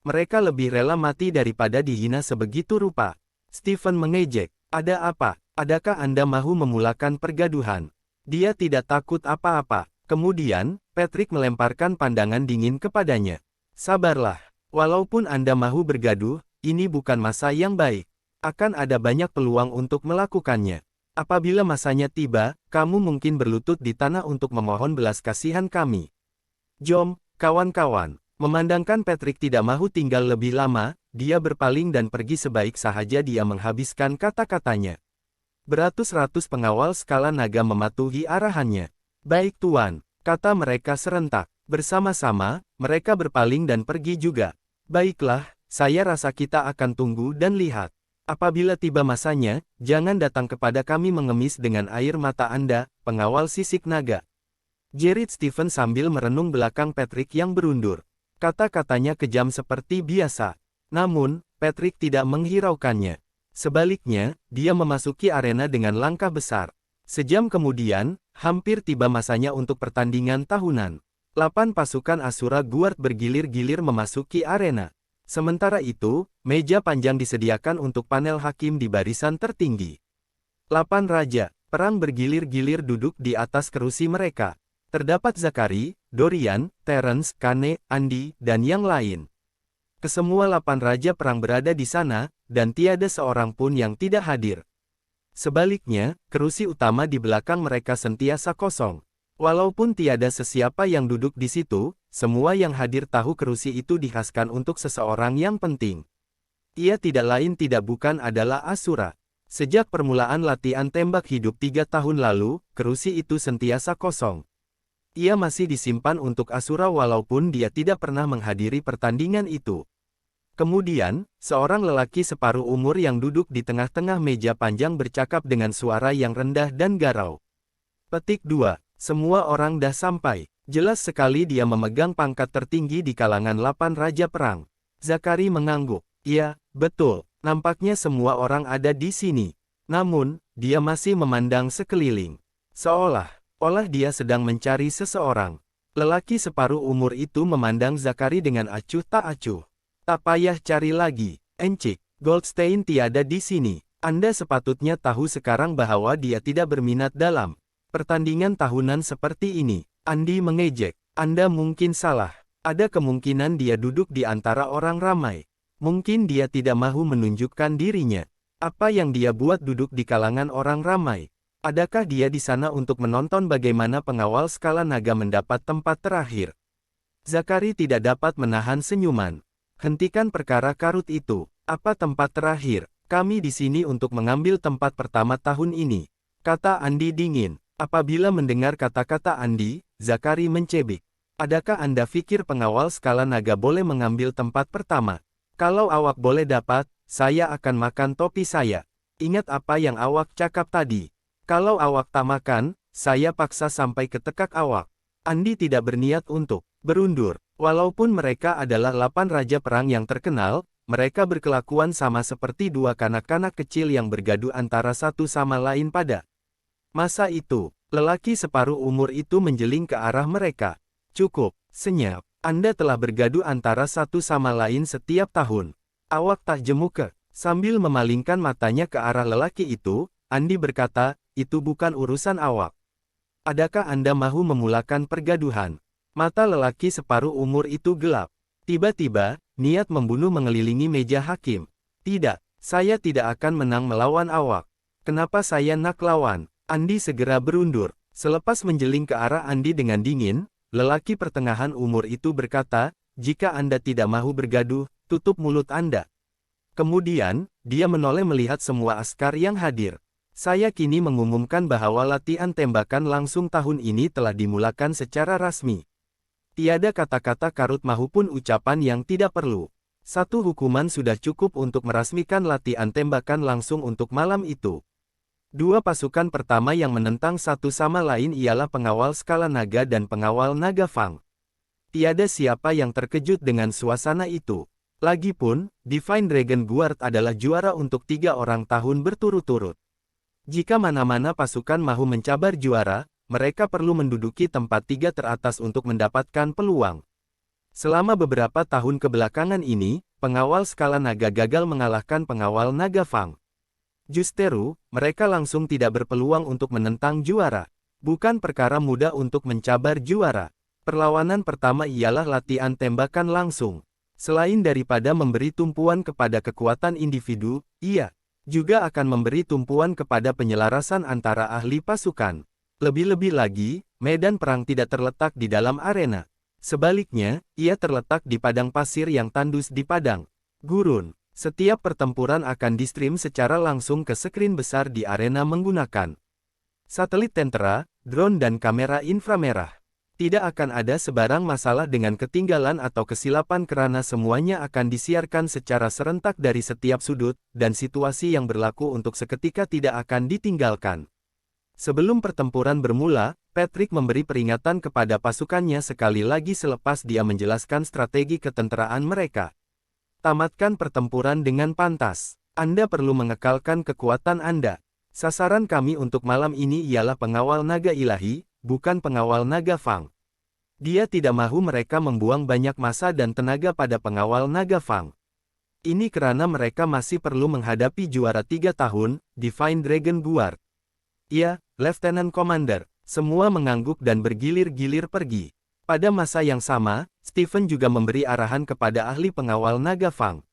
Mereka lebih rela mati daripada dihina sebegitu rupa. Stephen mengejek. Ada apa? Adakah Anda mahu memulakan pergaduhan? Dia tidak takut apa-apa. Kemudian, Patrick melemparkan pandangan dingin kepadanya. Sabarlah. Walaupun Anda mahu bergaduh, ini bukan masa yang baik. Akan ada banyak peluang untuk melakukannya. Apabila masanya tiba, kamu mungkin berlutut di tanah untuk memohon belas kasihan kami. Jom, kawan-kawan. Memandangkan Patrick tidak mahu tinggal lebih lama, dia berpaling dan pergi sebaik sahaja dia menghabiskan kata-katanya. Beratus-ratus pengawal skala naga mematuhi arahannya. Baik tuan, kata mereka serentak. Bersama-sama, mereka berpaling dan pergi juga. Baiklah, saya rasa kita akan tunggu dan lihat. Apabila tiba masanya, jangan datang kepada kami mengemis dengan air mata Anda, pengawal sisik naga. Jerit Stephen sambil merenung belakang Patrick yang berundur. Kata-katanya kejam seperti biasa. Namun, Patrick tidak menghiraukannya. Sebaliknya, dia memasuki arena dengan langkah besar. Sejam kemudian, hampir tiba masanya untuk pertandingan tahunan. 8 pasukan Asura Guard bergilir-gilir memasuki arena. Sementara itu, meja panjang disediakan untuk panel hakim di barisan tertinggi. 8 raja, perang bergilir-gilir duduk di atas kerusi mereka. Terdapat Zakari, Dorian, Terence, Kane, Andi, dan yang lain. Kesemua 8 raja perang berada di sana, dan tiada seorang pun yang tidak hadir. Sebaliknya, kerusi utama di belakang mereka sentiasa kosong. Walaupun tiada sesiapa yang duduk di situ, semua yang hadir tahu kerusi itu dikhaskan untuk seseorang yang penting. Ia tidak lain tidak bukan adalah Asura. Sejak permulaan latihan tembak hidup 3 tahun lalu, kerusi itu sentiasa kosong. Ia masih disimpan untuk Asura walaupun dia tidak pernah menghadiri pertandingan itu. Kemudian, seorang lelaki separuh umur yang duduk di tengah-tengah meja panjang bercakap dengan suara yang rendah dan garau. Petik 2. Semua orang dah sampai. Jelas sekali dia memegang pangkat tertinggi di kalangan 8 raja perang. Zakari mengangguk. Iya, betul. Nampaknya semua orang ada di sini. Namun, dia masih memandang sekeliling. Seolah-olah dia sedang mencari seseorang. Lelaki separuh umur itu memandang Zakari dengan acuh tak acuh. Tak payah cari lagi, encik. Goldstein tiada di sini. Anda sepatutnya tahu sekarang bahwa dia tidak berminat dalam pertandingan tahunan seperti ini. Andi mengejek. Anda mungkin salah. Ada kemungkinan dia duduk di antara orang ramai. Mungkin dia tidak mahu menunjukkan dirinya. Apa yang dia buat duduk di kalangan orang ramai? Adakah dia di sana untuk menonton bagaimana pengawal skala naga mendapat tempat terakhir? Zakari tidak dapat menahan senyuman. Hentikan perkara karut itu. Apa tempat terakhir? Kami di sini untuk mengambil tempat pertama tahun ini, kata Andi dingin. Apabila mendengar kata-kata Andi, Zakari mencebik. Adakah Anda pikir pengawal skala naga boleh mengambil tempat pertama? Kalau awak boleh dapat, saya akan makan topi saya. Ingat apa yang awak cakap tadi. Kalau awak tak makan, saya paksa sampai ke tekak awak. Andi tidak berniat untuk berundur. Walaupun mereka adalah 8 raja perang yang terkenal, mereka berkelakuan sama seperti dua kanak-kanak kecil yang bergaduh antara satu sama lain pada masa itu. Lelaki separuh umur itu menjeling ke arah mereka. Cukup, senyap. Anda telah bergaduh antara satu sama lain setiap tahun. Awak tak jemu ke? Sambil memalingkan matanya ke arah lelaki itu, Andi berkata, itu bukan urusan awak. Adakah Anda mahu memulakan pergaduhan? Mata lelaki separuh umur itu gelap. Tiba-tiba, niat membunuh mengelilingi meja hakim. Tidak, saya tidak akan menang melawan awak. Kenapa saya nak lawan? Andi segera berundur. Selepas menjeling ke arah Andi dengan dingin, lelaki pertengahan umur itu berkata, jika Anda tidak mahu bergaduh, tutup mulut Anda. Kemudian, dia menoleh melihat semua askar yang hadir. Saya kini mengumumkan bahwa latihan tembakan langsung tahun ini telah dimulakan secara rasmi. Tiada kata-kata karut maupun ucapan yang tidak perlu. Satu hukuman sudah cukup untuk merasmikan latihan tembakan langsung untuk malam itu. Dua pasukan pertama yang menentang satu sama lain ialah pengawal skala naga dan pengawal naga Fang. Tiada siapa yang terkejut dengan suasana itu. Lagipun, Divine Dragon Guard adalah juara untuk 3 orang tahun berturut-turut. Jika mana-mana pasukan mahu mencabar juara, mereka perlu menduduki tempat 3 teratas untuk mendapatkan peluang. Selama beberapa tahun kebelakangan ini, pengawal skala naga gagal mengalahkan pengawal naga Fang. Justeru, mereka langsung tidak berpeluang untuk menentang juara. Bukan perkara mudah untuk mencabar juara. Perlawanan pertama ialah latihan tembakan langsung. Selain daripada memberi tumpuan kepada kekuatan individu, ia juga akan memberi tumpuan kepada penyelarasan antara ahli pasukan. Lebih-lebih lagi, medan perang tidak terletak di dalam arena. Sebaliknya, ia terletak di padang pasir yang tandus di padang gurun. Setiap pertempuran akan di-stream secara langsung ke skrin besar di arena menggunakan satelit tentara, drone dan kamera inframerah. Tidak akan ada sebarang masalah dengan ketinggalan atau kesilapan karena semuanya akan disiarkan secara serentak dari setiap sudut, dan situasi yang berlaku untuk seketika tidak akan ditinggalkan. Sebelum pertempuran bermula, Patrick memberi peringatan kepada pasukannya sekali lagi selepas dia menjelaskan strategi ketenteraan mereka. Tamatkan pertempuran dengan pantas. Anda perlu mengekalkan kekuatan Anda. Sasaran kami untuk malam ini ialah pengawal naga ilahi, bukan pengawal naga Fang. Dia tidak mahu mereka membuang banyak masa dan tenaga pada pengawal naga Fang. Ini karena mereka masih perlu menghadapi juara 3 tahun, Divine Dragon Guard. Ya, Lieutenant Commander. Semua mengangguk dan bergilir-gilir pergi. Pada masa yang sama, Stephen juga memberi arahan kepada ahli pengawal naga Fang.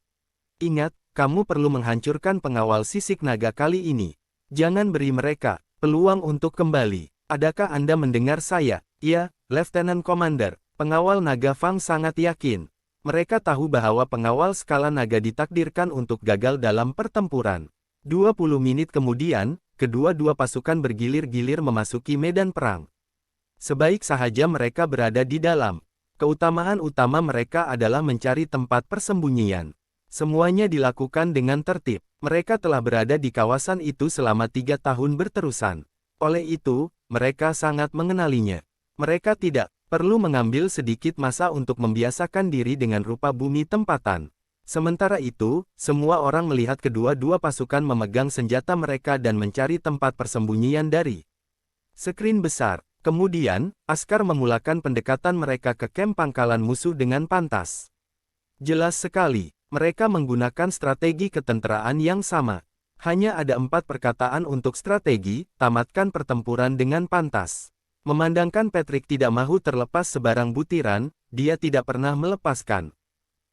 Ingat, kamu perlu menghancurkan pengawal sisik naga kali ini. Jangan beri mereka peluang untuk kembali. Adakah Anda mendengar saya? Ya, Lieutenant Commander. Pengawal naga Fang sangat yakin. Mereka tahu bahwa pengawal skala naga ditakdirkan untuk gagal dalam pertempuran. 20 menit kemudian, kedua-dua pasukan bergilir-gilir memasuki medan perang. Sebaik sahaja mereka berada di dalam. Keutamaan utama mereka adalah mencari tempat persembunyian. Semuanya dilakukan dengan tertib. Mereka telah berada di kawasan itu selama 3 tahun berterusan. Oleh itu, mereka sangat mengenalinya. Mereka tidak perlu mengambil sedikit masa untuk membiasakan diri dengan rupa bumi tempatan. Sementara itu, semua orang melihat kedua-dua pasukan memegang senjata mereka dan mencari tempat persembunyian dari skrin besar. Kemudian, askar memulakan pendekatan mereka ke kamp pangkalan musuh dengan pantas. Jelas sekali, mereka menggunakan strategi ketenteraan yang sama. Hanya ada 4 perkataan untuk strategi, tamatkan pertempuran dengan pantas. Memandangkan Patrick tidak mahu terlepas sebarang butiran, dia tidak pernah melepaskan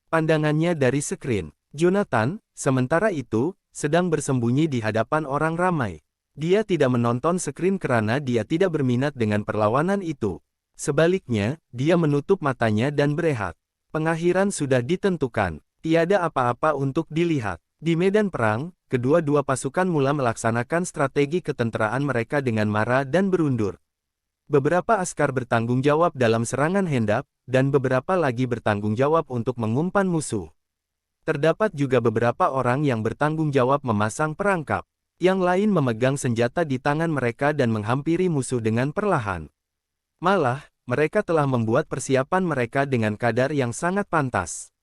pandangannya dari skrin. Jonathan, sementara itu, sedang bersembunyi di hadapan orang ramai. Dia tidak menonton skrin karena dia tidak berminat dengan perlawanan itu. Sebaliknya, dia menutup matanya dan berehat. Pengakhiran sudah ditentukan. Tiada apa-apa untuk dilihat. Di medan perang, kedua-dua pasukan mulai melaksanakan strategi ketenteraan mereka dengan marah dan berundur. Beberapa askar bertanggung jawab dalam serangan hendap, dan beberapa lagi bertanggung jawab untuk mengumpan musuh. Terdapat juga beberapa orang yang bertanggung jawab memasang perangkap. Yang lain memegang senjata di tangan mereka dan menghampiri musuh dengan perlahan. Malah, mereka telah membuat persiapan mereka dengan kadar yang sangat pantas.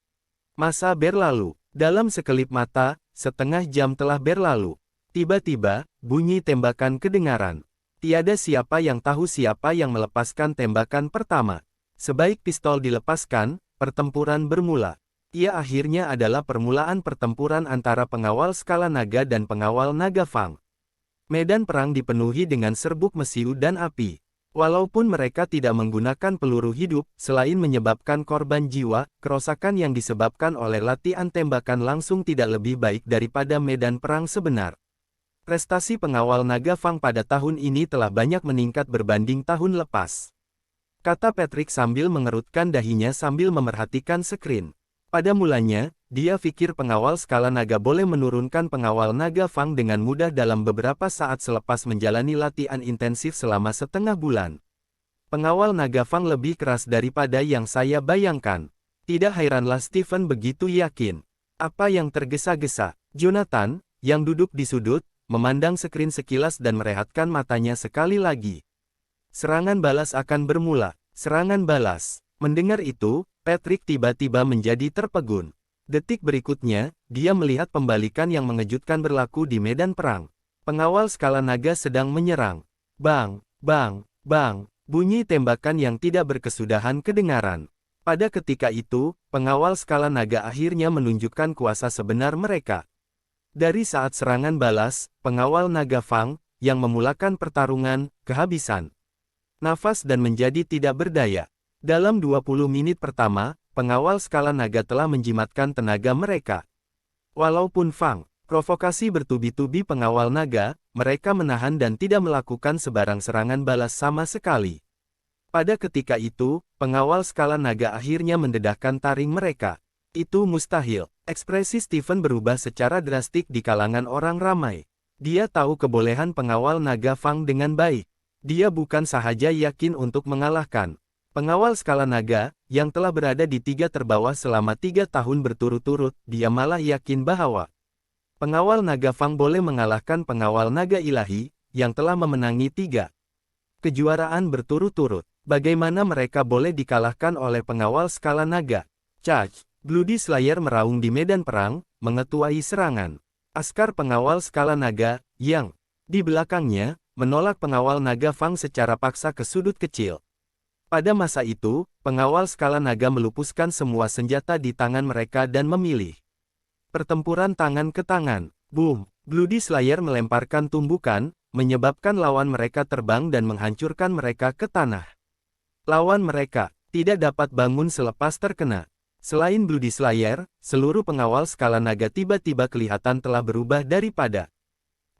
Masa berlalu. Dalam sekelip mata, setengah jam telah berlalu. Tiba-tiba, bunyi tembakan kedengaran. Tiada siapa yang tahu siapa yang melepaskan tembakan pertama. Sebaik pistol dilepaskan, pertempuran bermula. Ia akhirnya adalah permulaan pertempuran antara pengawal skala naga dan pengawal naga Fang. Medan perang dipenuhi dengan serbuk mesiu dan api. Walaupun mereka tidak menggunakan peluru hidup, selain menyebabkan korban jiwa, kerusakan yang disebabkan oleh latihan tembakan langsung tidak lebih baik daripada medan perang sebenar. Prestasi pengawal naga Fang pada tahun ini telah banyak meningkat berbanding tahun lepas. Kata Patrick sambil mengerutkan dahinya sambil memerhatikan skrin. Pada mulanya, dia pikir pengawal skala naga boleh menurunkan pengawal naga Fang dengan mudah dalam beberapa saat selepas menjalani latihan intensif selama setengah bulan. Pengawal naga Fang lebih keras daripada yang saya bayangkan. Tidak heranlah Stephen begitu yakin. Apa yang tergesa-gesa? Jonathan, yang duduk di sudut, memandang skrin sekilas dan merehatkan matanya sekali lagi. Serangan balas akan bermula. Serangan balas. Mendengar itu, Patrick tiba-tiba menjadi terpegun. Detik berikutnya, dia melihat pembalikan yang mengejutkan berlaku di medan perang. Pengawal skala naga sedang menyerang. Bang, bang, bang, bunyi tembakan yang tidak berkesudahan kedengaran. Pada ketika itu, pengawal skala naga akhirnya menunjukkan kuasa sebenar mereka. Dari saat serangan balas, pengawal naga Fang, yang memulakan pertarungan, kehabisan nafas dan menjadi tidak berdaya. Dalam 20 menit pertama, pengawal skala naga telah menjimatkan tenaga mereka. Walaupun Fang provokasi bertubi-tubi pengawal naga, mereka menahan dan tidak melakukan sebarang serangan balas sama sekali. Pada ketika itu, pengawal skala naga akhirnya mendedahkan taring mereka. Itu mustahil. Ekspresi Stephen berubah secara drastik di kalangan orang ramai. Dia tahu kebolehan pengawal naga Fang dengan baik. Dia bukan sahaja yakin untuk mengalahkan pengawal skala naga, yang telah berada di 3 terbawah selama 3 tahun berturut-turut, dia malah yakin bahwa pengawal naga Fang boleh mengalahkan pengawal naga ilahi, yang telah memenangi 3 kejuaraan berturut-turut. Bagaimana mereka boleh dikalahkan oleh pengawal skala naga? Charge! Bloody Slayer meraung di medan perang, mengetuai serangan. Askar pengawal skala naga, yang di belakangnya, menolak pengawal naga Fang secara paksa ke sudut kecil. Pada masa itu, pengawal skala naga melupuskan semua senjata di tangan mereka dan memilih pertempuran tangan ke tangan. Boom! Bloody Slayer melemparkan tumbukan, menyebabkan lawan mereka terbang dan menghancurkan mereka ke tanah. Lawan mereka tidak dapat bangun selepas terkena. Selain Bloody Slayer, seluruh pengawal skala naga tiba-tiba kelihatan telah berubah daripada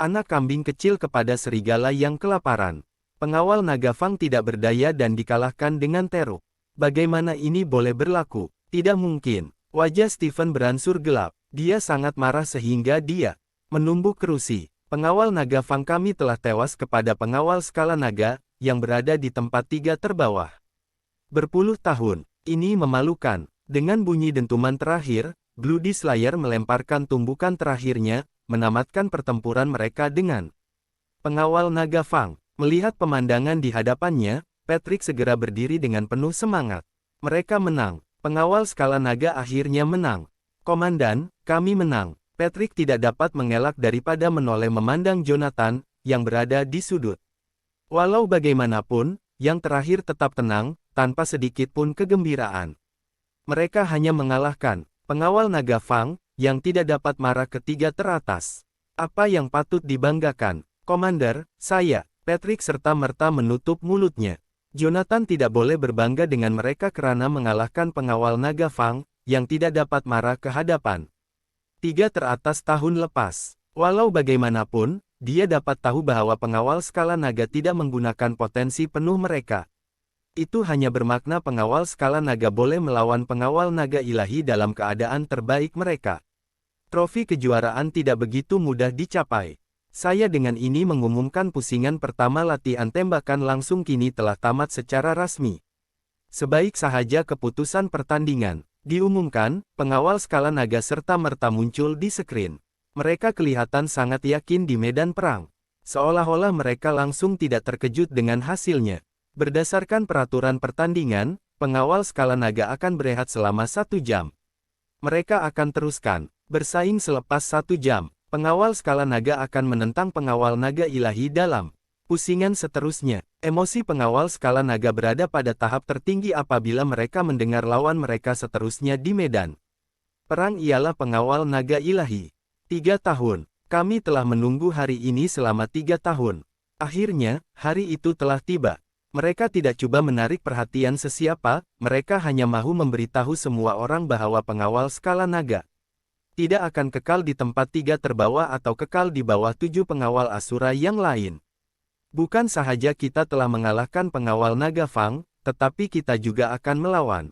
anak kambing kecil kepada serigala yang kelaparan. Pengawal naga Fang tidak berdaya dan dikalahkan dengan teruk. Bagaimana ini boleh berlaku? Tidak mungkin. Wajah Stephen beransur gelap. Dia sangat marah sehingga dia menumbuk kerusi. Pengawal naga Fang kami telah tewas kepada pengawal skala naga, yang berada di tempat 3 terbawah. Berpuluh tahun. Ini memalukan. Dengan bunyi dentuman terakhir, Bloody Slayer melemparkan tumbukan terakhirnya, menamatkan pertempuran mereka dengan pengawal naga Fang. Melihat pemandangan di hadapannya, Patrick segera berdiri dengan penuh semangat. Mereka menang. Pengawal skala naga akhirnya menang. Komandan, kami menang. Patrick tidak dapat mengelak daripada menoleh memandang Jonathan, yang berada di sudut. Walau bagaimanapun, yang terakhir tetap tenang, tanpa sedikit pun kegembiraan. Mereka hanya mengalahkan pengawal naga Fang, yang tidak dapat marah ketiga teratas. Apa yang patut dibanggakan? Komander, saya. Patrick serta-merta menutup mulutnya. Jonathan tidak boleh berbangga dengan mereka karena mengalahkan pengawal naga Fang, yang tidak dapat marah ke hadapan 3 teratas tahun lepas. Walau bagaimanapun, dia dapat tahu bahwa pengawal skala naga tidak menggunakan potensi penuh mereka. Itu hanya bermakna pengawal skala naga boleh melawan pengawal naga ilahi dalam keadaan terbaik mereka. Trofi kejuaraan tidak begitu mudah dicapai. Saya dengan ini mengumumkan pusingan pertama latihan tembakan langsung kini telah tamat secara rasmi. Sebaik sahaja keputusan pertandingan diumumkan, pengawal skala naga serta-merta muncul di skrin. Mereka kelihatan sangat yakin di medan perang. Seolah-olah mereka langsung tidak terkejut dengan hasilnya. Berdasarkan peraturan pertandingan, pengawal skala naga akan berehat selama 1 jam. Mereka akan teruskan bersaing selepas 1 jam. Pengawal skala naga akan menentang pengawal naga ilahi dalam pusingan seterusnya. Emosi pengawal skala naga berada pada tahap tertinggi apabila mereka mendengar lawan mereka seterusnya di medan perang ialah pengawal naga ilahi. 3 tahun. Kami telah menunggu hari ini selama 3 tahun. Akhirnya, hari itu telah tiba. Mereka tidak coba menarik perhatian sesiapa, mereka hanya mahu memberitahu semua orang bahwa pengawal skala naga tidak akan kekal di tempat 3 terbawah atau kekal di bawah 7 pengawal Asura yang lain. Bukan sahaja kita telah mengalahkan pengawal naga Fang, tetapi kita juga akan melawan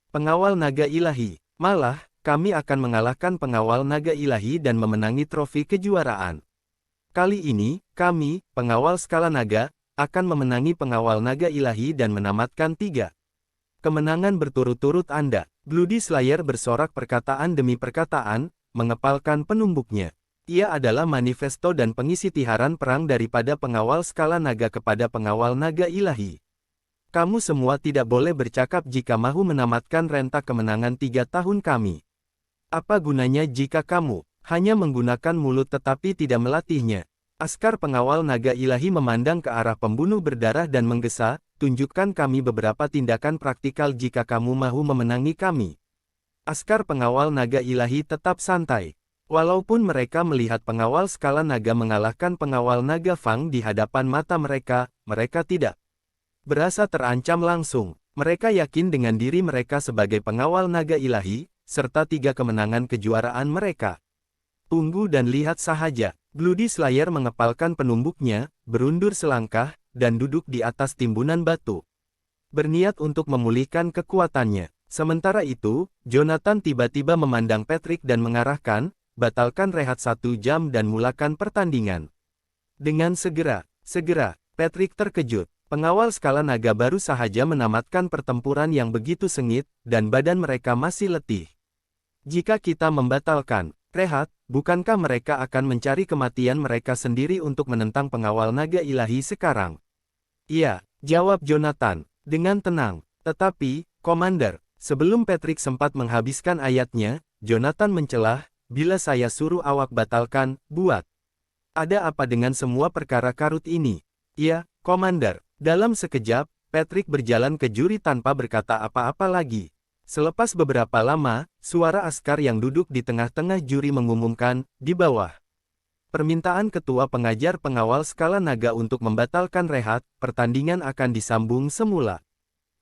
pengawal naga ilahi. Malah, kami akan mengalahkan pengawal naga ilahi dan memenangi trofi kejuaraan. Kali ini, kami, pengawal skala naga, akan memenangi pengawal naga ilahi dan menamatkan 3 kemenangan berturut-turut Anda. Bloody Slayer bersorak perkataan demi perkataan, mengepalkan penumbuknya. Ia adalah manifesto dan pengisi tiharan perang daripada pengawal skala naga kepada pengawal naga ilahi. Kamu semua tidak boleh bercakap jika mahu menamatkan rentak kemenangan 3 tahun kami. Apa gunanya jika kamu hanya menggunakan mulut tetapi tidak melatihnya? Askar pengawal naga ilahi memandang ke arah pembunuh berdarah dan menggesa, tunjukkan kami beberapa tindakan praktikal jika kamu mahu memenangi kami. Askar pengawal naga ilahi tetap santai. Walaupun mereka melihat pengawal skala naga mengalahkan pengawal naga Fang di hadapan mata mereka, mereka tidak berasa terancam langsung. Mereka yakin dengan diri mereka sebagai pengawal naga ilahi, serta 3 kemenangan kejuaraan mereka. Tunggu dan lihat sahaja. Bloody Slayer mengepalkan penumbuknya, berundur selangkah, dan duduk di atas timbunan batu. Berniat untuk memulihkan kekuatannya. Sementara itu, Jonathan tiba-tiba memandang Patrick dan mengarahkan, batalkan rehat 1 jam dan mulakan pertandingan. Dengan segera, Patrick terkejut. Pengawal skala naga baru sahaja menamatkan pertempuran yang begitu sengit, dan badan mereka masih letih. Jika kita membatalkan rehat, bukankah mereka akan mencari kematian mereka sendiri untuk menentang pengawal naga ilahi sekarang? Iya, jawab Jonathan, dengan tenang. Tetapi, Komander, Sebelum Patrick sempat menghabiskan ayatnya, Jonathan mencelah, bila saya suruh awak batalkan, buat. Ada apa dengan semua perkara karut ini? Ya, Komander. Dalam sekejap, Patrick berjalan ke juri tanpa berkata apa-apa lagi. Selepas beberapa lama, suara askar yang duduk di tengah-tengah juri mengumumkan, di bawah permintaan ketua pengajar pengawal skala naga untuk membatalkan rehat, pertandingan akan disambung semula.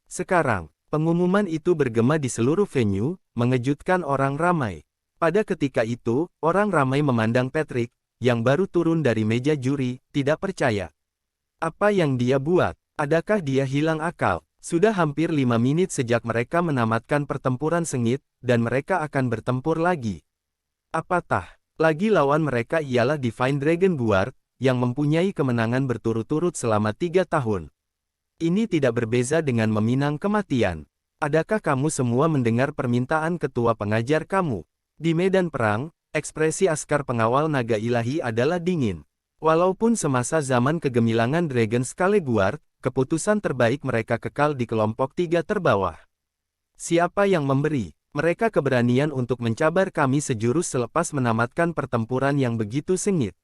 Sekarang, pengumuman itu bergema di seluruh venue, mengejutkan orang ramai. Pada ketika itu, orang ramai memandang Patrick, yang baru turun dari meja juri, tidak percaya. Apa yang dia buat? Adakah dia hilang akal? Sudah hampir 5 menit sejak mereka menamatkan pertempuran sengit, dan mereka akan bertempur lagi. Apatah lagi lawan mereka ialah Divine Dragon Guard, yang mempunyai kemenangan berturut-turut selama 3 tahun. Ini tidak berbeza dengan meminang kematian. Adakah kamu semua mendengar permintaan ketua pengajar kamu? Di medan perang, ekspresi askar pengawal naga ilahi adalah dingin. Walaupun semasa zaman kegemilangan Dragon Scale Guard, keputusan terbaik mereka kekal di kelompok 3 terbawah. Siapa yang memberi mereka keberanian untuk mencabar kami sejurus selepas menamatkan pertempuran yang begitu sengit?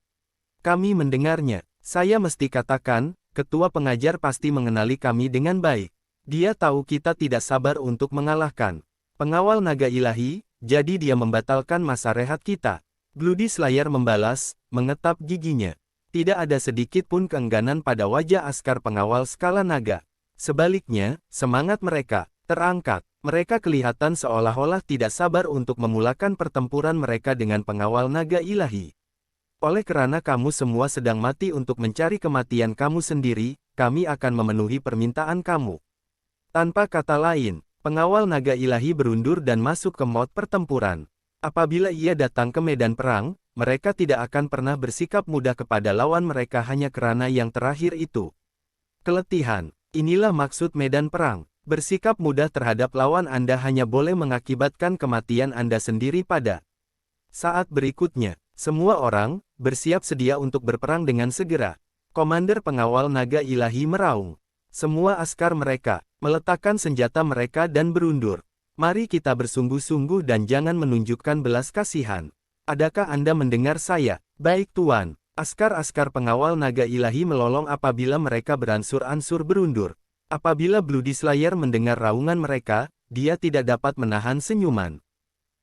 Kami mendengarnya. Saya mesti katakan, ketua pengajar pasti mengenali kami dengan baik. Dia tahu kita tidak sabar untuk mengalahkan pengawal naga ilahi, jadi dia membatalkan masa rehat kita. Bloody Slayer membalas, mengetap giginya. Tidak ada sedikit pun keengganan pada wajah askar pengawal skala naga. Sebaliknya, semangat mereka terangkat. Mereka kelihatan seolah-olah tidak sabar untuk memulakan pertempuran mereka dengan pengawal naga ilahi. Oleh karena kamu semua sedang mati untuk mencari kematian kamu sendiri, kami akan memenuhi permintaan kamu. Tanpa kata lain, pengawal naga ilahi berundur dan masuk ke mod pertempuran. Apabila ia datang ke medan perang, mereka tidak akan pernah bersikap mudah kepada lawan mereka hanya karena yang terakhir itu. Keletihan. Inilah maksud medan perang. Bersikap mudah terhadap lawan Anda hanya boleh mengakibatkan kematian Anda sendiri pada saat berikutnya. Semua orang bersiap sedia untuk berperang dengan segera. Komander pengawal naga ilahi meraung. Semua askar mereka meletakkan senjata mereka dan berundur. Mari kita bersungguh-sungguh dan jangan menunjukkan belas kasihan. Adakah Anda mendengar saya? Baik Tuan. Askar-askar pengawal naga ilahi melolong apabila mereka beransur-ansur berundur. Apabila Bloody Slayer mendengar raungan mereka, dia tidak dapat menahan senyuman.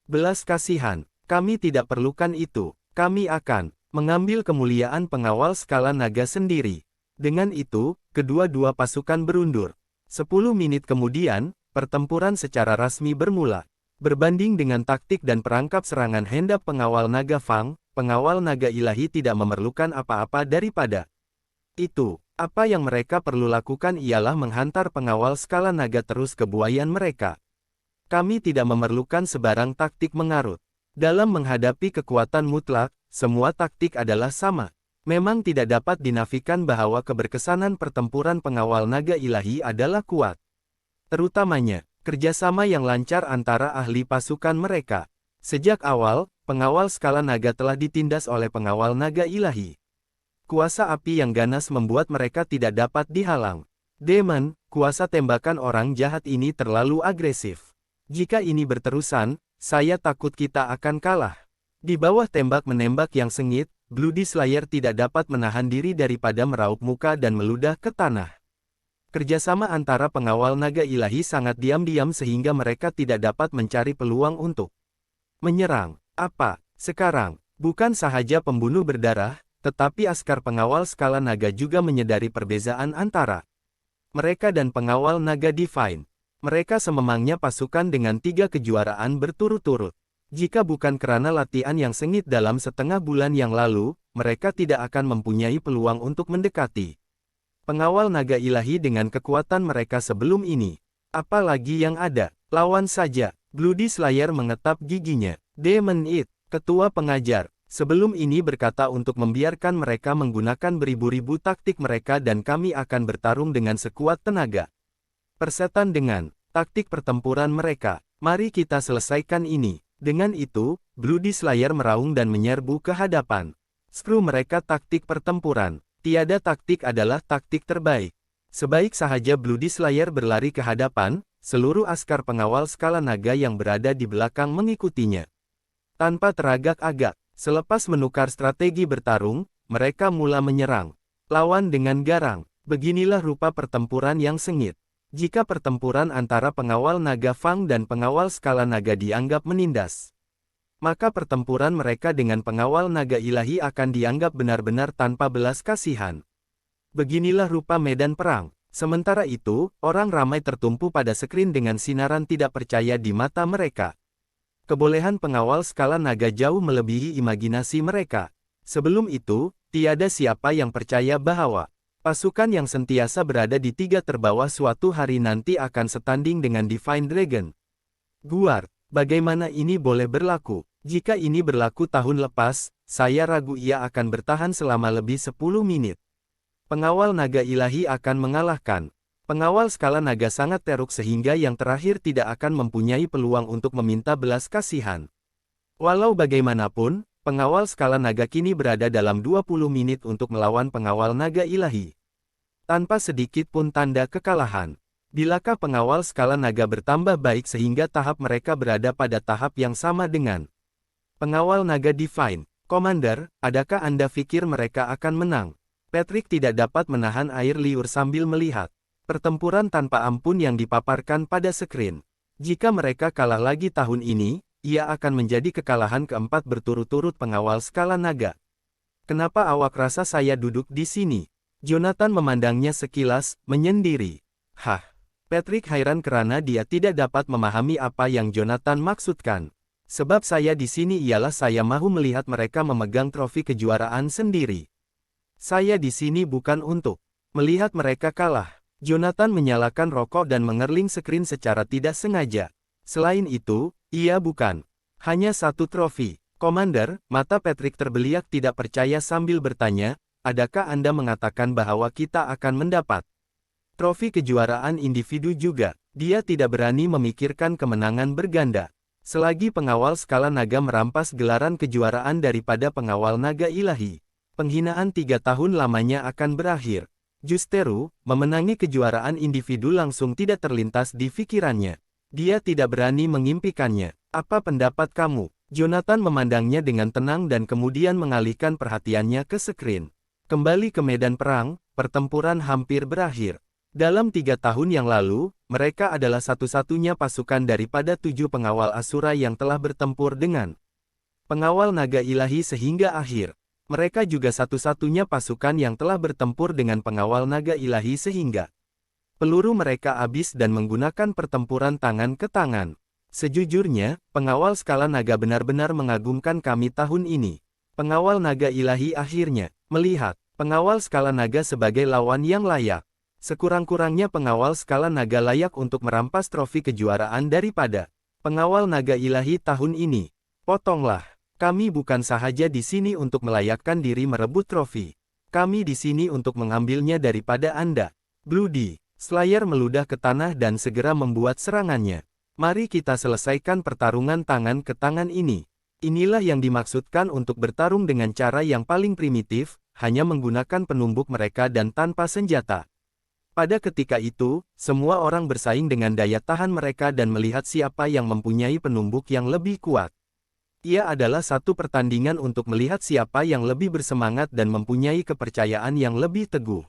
Belas kasihan. Kami tidak perlukan itu. Kami akan mengambil kemuliaan pengawal skala naga sendiri. Dengan itu, kedua-dua pasukan berundur. 10 menit kemudian, pertempuran secara rasmi bermula. Berbanding dengan taktik dan perangkap serangan hendap pengawal naga Fang, pengawal naga ilahi tidak memerlukan apa-apa daripada itu. Apa yang mereka perlu lakukan ialah menghantar pengawal skala naga terus ke buayan mereka. Kami tidak memerlukan sebarang taktik mengarut. Dalam menghadapi kekuatan mutlak, semua taktik adalah sama. Memang tidak dapat dinafikan bahwa keberkesanan pertempuran pengawal naga ilahi adalah kuat. Terutamanya, kerjasama yang lancar antara ahli pasukan mereka. Sejak awal, pengawal skala naga telah ditindas oleh pengawal naga ilahi. Kuasa api yang ganas membuat mereka tidak dapat dihalang. Demon, kuasa tembakan orang jahat ini terlalu agresif. Jika ini berterusan, saya takut kita akan kalah. Di bawah tembak-menembak yang sengit, Bloody Slayer tidak dapat menahan diri daripada meraup muka dan meludah ke tanah. Kerjasama antara pengawal naga ilahi sangat diam-diam sehingga mereka tidak dapat mencari peluang untuk menyerang. Apa? Sekarang, bukan sahaja pembunuh berdarah, tetapi askar pengawal skala naga juga menyadari perbezaan antara mereka dan pengawal naga Divine. Mereka sememangnya pasukan dengan 3 kejuaraan berturut-turut. Jika bukan karena latihan yang sengit dalam setengah bulan yang lalu, mereka tidak akan mempunyai peluang untuk mendekati pengawal naga ilahi dengan kekuatan mereka sebelum ini. Apalagi yang ada, lawan saja. Bloody Slayer mengetap giginya. Demon It, ketua pengajar, sebelum ini berkata untuk membiarkan mereka menggunakan beribu-ribu taktik mereka dan kami akan bertarung dengan sekuat tenaga. Persetan dengan taktik pertempuran mereka. Mari kita selesaikan ini. Dengan itu, Bloody Slayer meraung dan menyerbu ke hadapan. Skru mereka taktik pertempuran. Tiada taktik adalah taktik terbaik. Sebaik sahaja Bloody Slayer berlari ke hadapan, seluruh askar pengawal skala naga yang berada di belakang mengikutinya. Tanpa teragak-agak, selepas menukar strategi bertarung, mereka mula menyerang lawan dengan garang. Beginilah rupa pertempuran yang sengit. Jika pertempuran antara pengawal naga Fang dan pengawal skala naga dianggap menindas, maka pertempuran mereka dengan pengawal naga ilahi akan dianggap benar-benar tanpa belas kasihan. Beginilah rupa medan perang. Sementara itu, orang ramai tertumpu pada skrin dengan sinaran tidak percaya di mata mereka. Kebolehan pengawal skala naga jauh melebihi imajinasi mereka. Sebelum itu, tiada siapa yang percaya bahwa pasukan yang sentiasa berada di tiga terbawah suatu hari nanti akan setanding dengan Divine Dragon. Guard, bagaimana ini boleh berlaku? Jika ini berlaku tahun lepas, saya ragu ia akan bertahan selama lebih 10 menit. Pengawal naga ilahi akan mengalahkan pengawal skala naga sangat teruk sehingga yang terakhir tidak akan mempunyai peluang untuk meminta belas kasihan. Walau bagaimanapun, pengawal skala naga kini berada dalam 20 menit untuk melawan pengawal naga ilahi. Tanpa sedikit pun tanda kekalahan. Bilakah pengawal skala naga bertambah baik sehingga tahap mereka berada pada tahap yang sama dengan pengawal naga Divine? Commander, adakah Anda pikir mereka akan menang? Patrick tidak dapat menahan air liur sambil melihat pertempuran tanpa ampun yang dipaparkan pada skrin. Jika mereka kalah lagi tahun ini, ia akan menjadi kekalahan keempat berturut-turut pengawal skala naga. Kenapa awak rasa saya duduk di sini? Jonathan memandangnya sekilas, menyendiri. Hah? Patrick heran karena dia tidak dapat memahami apa yang Jonathan maksudkan. Sebab saya di sini ialah saya mahu melihat mereka memegang trofi kejuaraan sendiri. Saya di sini bukan untuk melihat mereka kalah. Jonathan menyalakan rokok dan mengerling skrin secara tidak sengaja. Selain itu, ia bukan hanya satu trofi. Commander, mata Patrick terbeliak tidak percaya sambil bertanya, adakah Anda mengatakan bahwa kita akan mendapat trofi kejuaraan individu juga? Dia tidak berani memikirkan kemenangan berganda. Selagi pengawal skala naga merampas gelaran kejuaraan daripada pengawal naga ilahi, penghinaan 3 tahun lamanya akan berakhir. Justeru, memenangi kejuaraan individu langsung tidak terlintas di pikirannya. Dia tidak berani mengimpikannya. Apa pendapat kamu? Jonathan memandangnya dengan tenang dan kemudian mengalihkan perhatiannya ke skrin. Kembali ke medan perang, pertempuran hampir berakhir. Dalam 3 tahun yang lalu, mereka adalah satu-satunya pasukan daripada 7 pengawal Asura yang telah bertempur dengan pengawal naga ilahi sehingga akhir. Mereka juga satu-satunya pasukan yang telah bertempur dengan pengawal naga ilahi sehingga peluru mereka habis dan menggunakan pertempuran tangan ke tangan. Sejujurnya, pengawal skala naga benar-benar mengagumkan kami tahun ini. Pengawal naga ilahi akhirnya melihat pengawal skala naga sebagai lawan yang layak. Sekurang-kurangnya pengawal skala naga layak untuk merampas trofi kejuaraan daripada pengawal naga ilahi tahun ini. Potonglah. Kami bukan sahaja di sini untuk melayakkan diri merebut trofi. Kami di sini untuk mengambilnya daripada Anda. Bloody Slayer meludah ke tanah dan segera membuat serangannya. Mari kita selesaikan pertarungan tangan ke tangan ini. Inilah yang dimaksudkan untuk bertarung dengan cara yang paling primitif, hanya menggunakan penumbuk mereka dan tanpa senjata. Pada ketika itu, semua orang bersaing dengan daya tahan mereka dan melihat siapa yang mempunyai penumbuk yang lebih kuat. Ia adalah satu pertandingan untuk melihat siapa yang lebih bersemangat dan mempunyai kepercayaan yang lebih teguh.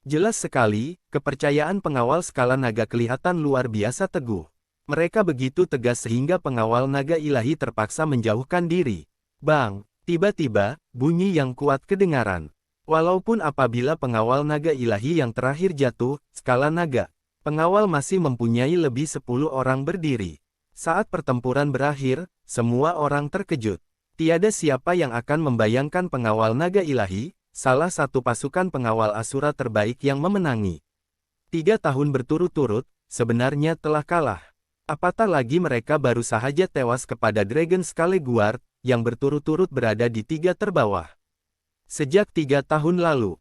Jelas sekali, kepercayaan pengawal skala naga kelihatan luar biasa teguh. Mereka begitu tegas sehingga pengawal naga ilahi terpaksa menjauhkan diri. Bang! Tiba-tiba, bunyi yang kuat kedengaran. Walaupun apabila pengawal naga ilahi yang terakhir jatuh, skala naga, pengawal masih mempunyai lebih 10 orang berdiri. Saat pertempuran berakhir, semua orang terkejut. Tiada siapa yang akan membayangkan pengawal naga ilahi, salah satu pasukan pengawal Asura terbaik yang memenangi 3 tahun berturut-turut, sebenarnya telah kalah. Apatah lagi mereka baru sahaja tewas kepada Dragon Scale Guard, yang berturut-turut berada di 3 terbawah. Sejak 3 tahun lalu,